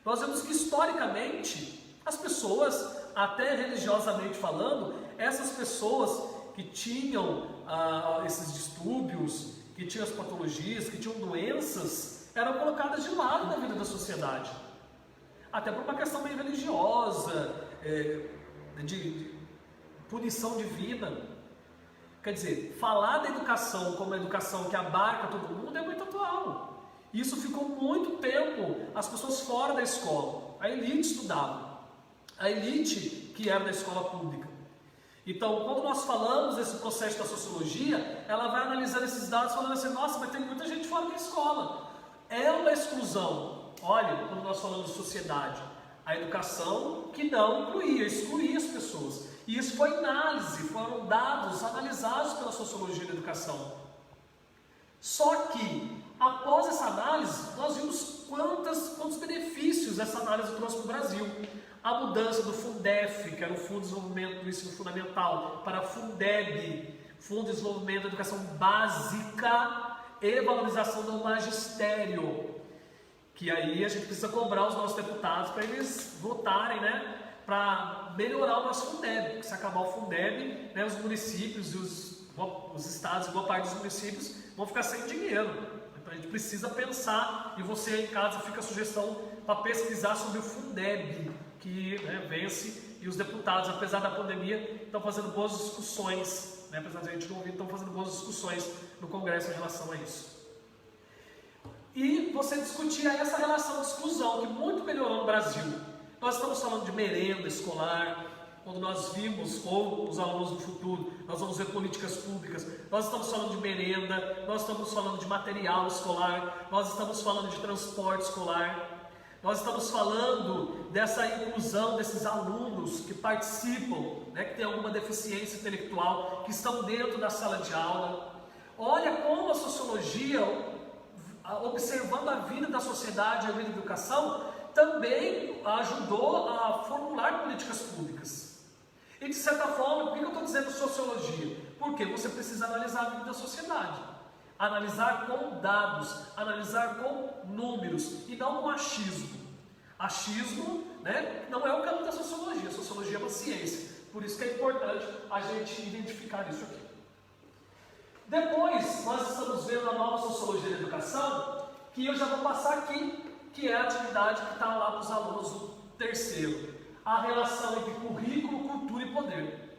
nós vemos que historicamente as pessoas, até religiosamente falando, essas pessoas que tinham esses distúrbios, que tinham as patologias, que tinham doenças, eram colocadas de lado na vida da sociedade. Até por uma questão bem religiosa, de punição divina. Quer dizer, falar da educação como uma educação que abarca todo mundo é muito atual. Isso ficou muito tempo as pessoas fora da escola. A elite estudava. A elite que era da escola pública. Então, quando nós falamos desse processo da sociologia, ela vai analisando esses dados falando assim: nossa, mas tem muita gente fora da escola. É uma exclusão. Olha, quando nós falamos de sociedade, a educação que não incluía, excluía as pessoas. E isso foi análise, foram dados analisados pela sociologia da educação. Só que, após essa análise, nós vimos quantos benefícios essa análise trouxe para o Brasil. A mudança do Fundef, que era o Fundo de Desenvolvimento do Ensino Fundamental, para Fundeb, Fundo de Desenvolvimento da Educação Básica e Valorização do Magistério. Que aí a gente precisa cobrar os nossos deputados para eles votarem, né? Para melhorar o nosso Fundeb, porque se acabar o Fundeb, né, os municípios e os estados e boa parte dos municípios vão ficar sem dinheiro. Então a gente precisa pensar, e você em casa fica a sugestão para pesquisar sobre o Fundeb, que, né, vence, e os deputados, apesar da pandemia, estão fazendo boas discussões, né, apesar de a gente não ouvir, estão fazendo boas discussões no Congresso em relação a isso. E você discutia essa relação de exclusão, que muito melhorou no Brasil. Nós estamos falando de merenda escolar, quando nós vimos, ou os alunos do futuro, nós vamos ver políticas públicas, nós estamos falando de merenda, nós estamos falando de material escolar, nós estamos falando de transporte escolar, nós estamos falando dessa inclusão desses alunos que participam, né, que têm alguma deficiência intelectual, que estão dentro da sala de aula. Olha como a sociologia, observando a vida da sociedade, a vida da educação, também ajudou a formular políticas públicas. E de certa forma, por que eu estou dizendo sociologia? Porque você precisa analisar a vida da sociedade, analisar com dados, analisar com números e não com achismo. Achismo, né, não é o campo da sociologia. A sociologia é uma ciência, por isso que é importante a gente identificar isso aqui. Depois, nós estamos vendo a nova sociologia da educação, que eu já vou passar aqui, que é a atividade que está lá para os alunos do terceiro. A relação entre currículo, cultura e poder.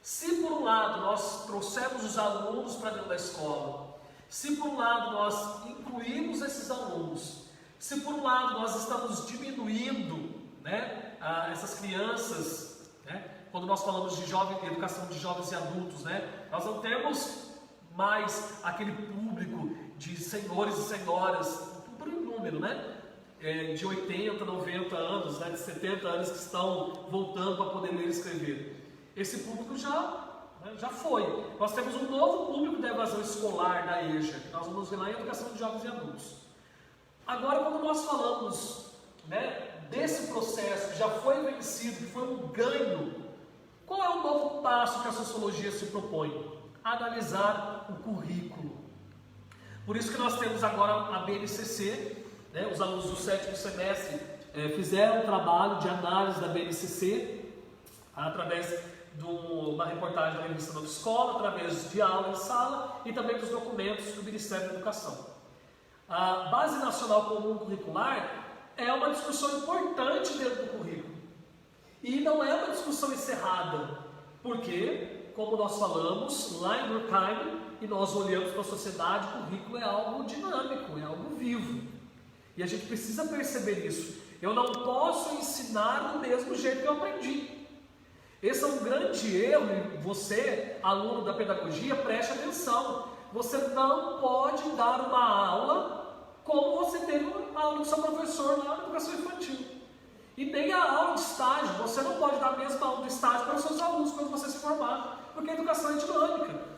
Se por um lado nós trouxemos os alunos para dentro da escola, se por um lado nós incluímos esses alunos, se por um lado nós estamos diminuindo, né, essas crianças, né, quando nós falamos de educação de jovens e adultos, né, nós não temos mais aquele público de senhores e senhoras, por um número, né, de 80, 90 anos, né, de 70 anos que estão voltando para poder ler e escrever. Esse público já foi. Nós temos um novo público da evasão escolar da EJA, que nós vamos ver lá em educação de jovens e adultos. Agora, quando nós falamos, né, desse processo que já foi vencido, que foi um ganho, qual é o novo passo que a sociologia se propõe? Analisar o currículo. Por isso que nós temos agora a BNCC, né, os alunos do 7º semestre fizeram um trabalho de análise da BNCC, através de uma reportagem da revista Nova Escola, através de aula em sala e também dos documentos do Ministério da Educação. A Base Nacional Comum Curricular é uma discussão importante dentro do currículo. E não é uma discussão encerrada, porque, como nós falamos lá em Durkheim, e nós olhamos para a sociedade, o currículo é algo dinâmico, é algo vivo. E a gente precisa perceber isso. Eu não posso ensinar do mesmo jeito que eu aprendi. Esse é um grande erro, e você, aluno da pedagogia, preste atenção. Você não pode dar uma aula como você teve uma aula do seu professor lá na educação infantil. E nem a aula de estágio, você não pode dar a mesma aula de estágio para os seus alunos quando você se formar, porque a educação é dinâmica.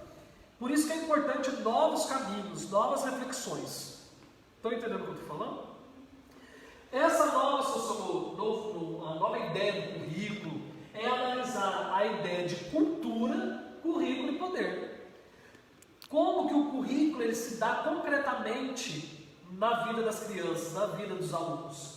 Por isso que é importante novos caminhos, novas reflexões. Estão entendendo o que eu estou falando? Essa nova ideia do currículo é analisar a ideia de cultura, currículo e poder. Como que o currículo ele se dá concretamente na vida das crianças, na vida dos alunos.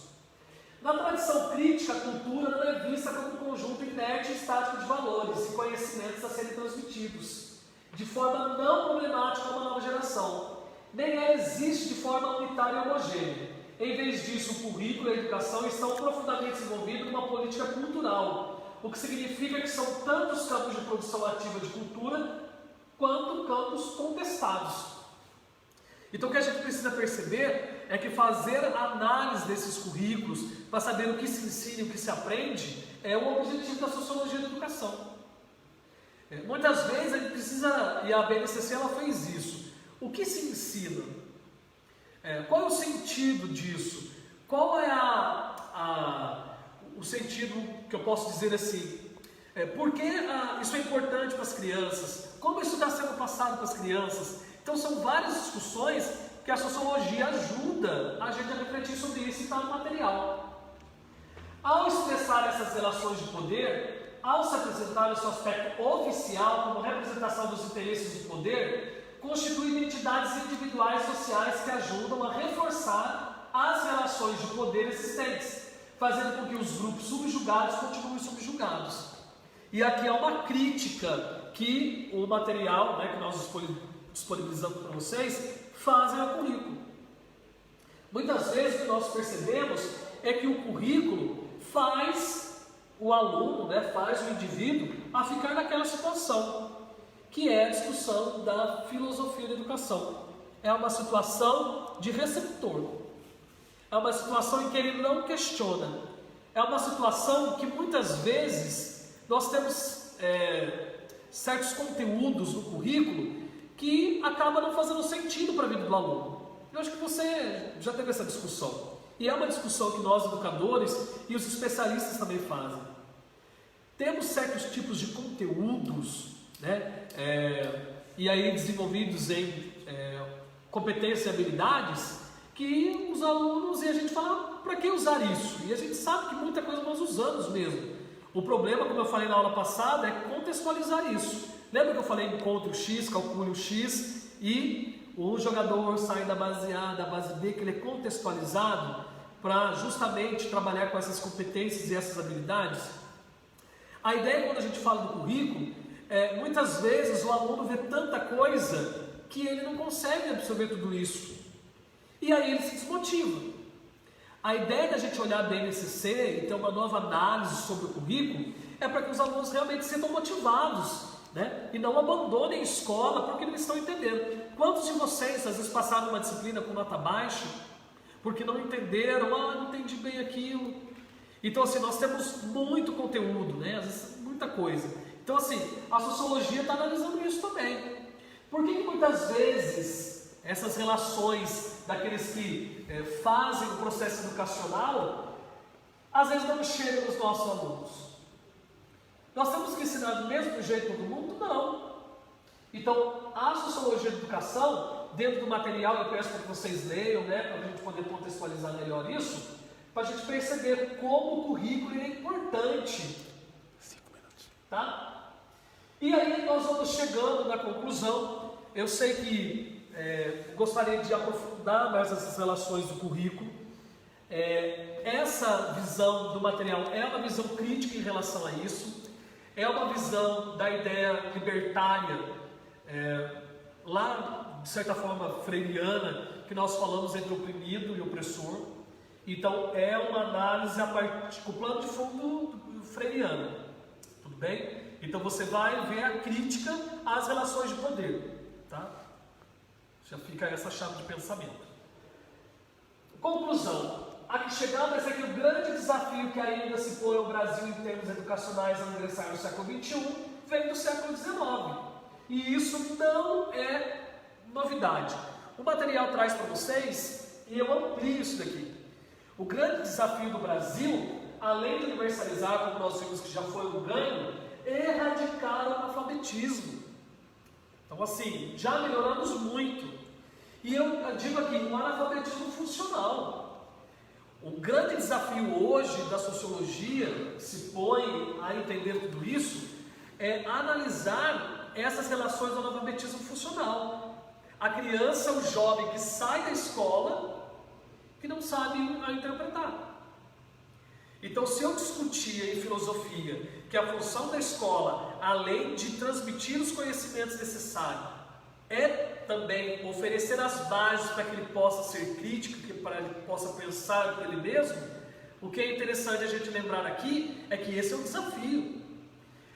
Na tradição crítica, a cultura não é vista como um conjunto inerte e estático de valores e conhecimentos a serem transmitidos, de forma não problemática a uma nova geração. Nem ela existe de forma unitária e homogênea. Em vez disso, o currículo e a educação estão profundamente envolvidos numa política cultural, o que significa que são tantos campos de produção ativa de cultura, quanto campos contestados. Então o que a gente precisa perceber é que fazer análise desses currículos, para saber o que se ensina e o que se aprende, é o objetivo da sociologia da educação. Muitas vezes a gente precisa, e a BNCC ela fez isso, o que se ensina? Qual é o sentido disso? Qual é o sentido que eu posso dizer assim? Por que isso é importante para as crianças? Como isso está sendo passado para as crianças? Então são várias discussões que a sociologia ajuda a gente a refletir sobre isso e está no material. Ao expressar essas relações de poder, ao se apresentar o seu aspecto oficial como representação dos interesses do poder, constitui identidades individuais sociais que ajudam a reforçar as relações de poder existentes, fazendo com que os grupos subjugados continuem subjugados. E aqui é uma crítica que o material, né, que nós disponibilizamos para vocês, fazem ao currículo. Muitas vezes o que nós percebemos é que o currículo faz o aluno, né, faz o indivíduo a ficar naquela situação, que é a discussão da filosofia da educação. É uma situação de receptor. É uma situação em que ele não questiona. É uma situação que muitas vezes nós temos certos conteúdos no currículo que acabam não fazendo sentido para a vida do aluno. Eu acho que você já teve essa discussão. E é uma discussão que nós, educadores, e os especialistas também fazem. Temos certos tipos de conteúdos, né, e aí desenvolvidos em competências e habilidades, que os alunos, e a gente fala, para que usar isso? E a gente sabe que muita coisa nós usamos mesmo. O problema, como eu falei na aula passada, é contextualizar isso. Lembra que eu falei encontro X, calcule o X, e o jogador sai da base A, da base B, que ele é contextualizado para justamente trabalhar com essas competências e essas habilidades? A ideia, quando a gente fala do currículo, muitas vezes o aluno vê tanta coisa que ele não consegue absorver tudo isso. E aí ele se desmotiva. A ideia da gente olhar bem esse ser e ter uma nova análise sobre o currículo é para que os alunos realmente sejam motivados, né? E não abandonem a escola porque não estão entendendo. Quantos de vocês às vezes passaram uma disciplina com nota baixa porque não entenderam, não entendi bem aquilo. Então assim, nós temos muito conteúdo, né? Às vezes muita coisa. Então assim, a sociologia está analisando isso também. Por que muitas vezes essas relações daqueles que fazem o processo educacional, às vezes não chegam nos nossos alunos? Nós temos que ensinar do mesmo jeito todo mundo? Não. Então, a sociologia da educação, dentro do material, eu peço para que vocês leiam, né, para a gente poder contextualizar melhor isso, para a gente perceber como o currículo é importante. 5 minutos. Tá? E aí nós vamos chegando na conclusão. Eu sei que gostaria de aprofundar mais essas relações do currículo. Essa visão do material é uma visão crítica em relação a isso. É uma visão da ideia libertária, lá de certa forma freiriana, que nós falamos entre oprimido e opressor. Então é uma análise a partir do plano de fundo freiriano. Tudo bem? Então você vai ver a crítica às relações de poder, tá? Já fica essa chave de pensamento. Conclusão. A que chegamos é que o grande desafio que ainda se põe ao Brasil em termos educacionais ao ingressar no século XXI vem do século XIX. E isso não é novidade. O material traz para vocês, e eu amplio isso daqui. O grande desafio do Brasil, além de universalizar, como nós vimos que já foi um ganho, é erradicar o analfabetismo. Então assim, já melhoramos muito. E eu digo aqui, um analfabetismo funcional. O grande desafio hoje da sociologia, que se põe a entender tudo isso, é analisar essas relações do analfabetismo funcional. A criança, o jovem que sai da escola, que não sabe a interpretar. Então, se eu discutia em filosofia que a função da escola, além de transmitir os conhecimentos necessários, é também oferecer as bases para que ele possa ser crítico, para que ele possa pensar por ele mesmo, o que é interessante a gente lembrar aqui é que esse é o desafio.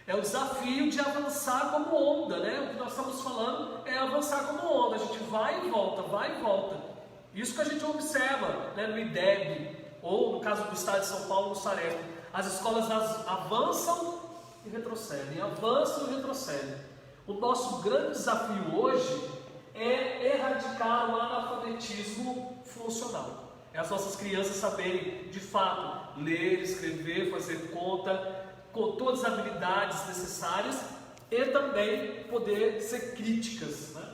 É o desafio de avançar como onda, né? O que nós estamos falando é avançar como onda. A gente vai e volta, vai e volta. Isso que a gente observa, né, no IDEB, ou no caso do estado de São Paulo, no Sarep. As escolas avançam e retrocedem, avançam e retrocedem. O nosso grande desafio hoje é erradicar o analfabetismo funcional. É as nossas crianças saberem, de fato, ler, escrever, fazer conta, com todas as habilidades necessárias e também poder ser críticas, né?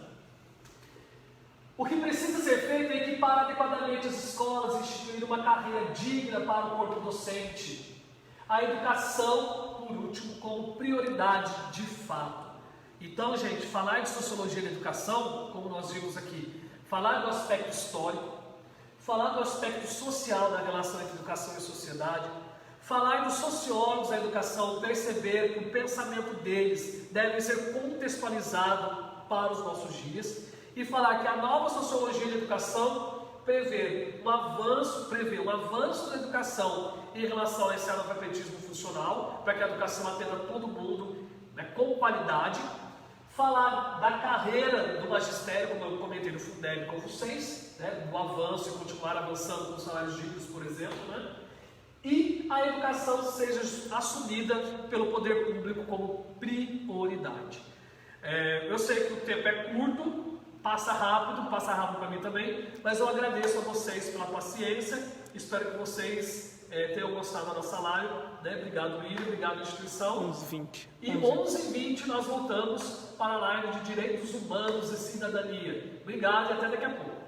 O que precisa ser feito é equipar adequadamente as escolas, instituir uma carreira digna para o corpo docente. A educação, por último, como prioridade de fato. Então, gente, falar de sociologia da educação, como nós vimos aqui, falar do aspecto histórico, falar do aspecto social da relação entre educação e sociedade, falar dos sociólogos da educação, perceber que o pensamento deles deve ser contextualizado para os nossos dias, e falar que a nova sociologia da educação prevê um avanço da educação em relação a esse analfabetismo funcional, para que a educação atenda todo mundo, né, com qualidade. Falar da carreira do magistério, como eu comentei no Fundeb com vocês, né, do avanço e continuar avançando com salários dignos, por exemplo, né? E a educação seja assumida pelo poder público como prioridade. Eu sei que o tempo é curto, passa rápido para mim também, mas eu agradeço a vocês pela paciência, espero que vocês tenham gostado da nossa live, né? Obrigado, William, obrigado, instituição. 11h20. E 11h20 nós voltamos para a live de Direitos Humanos e Cidadania. Obrigado e até daqui a pouco.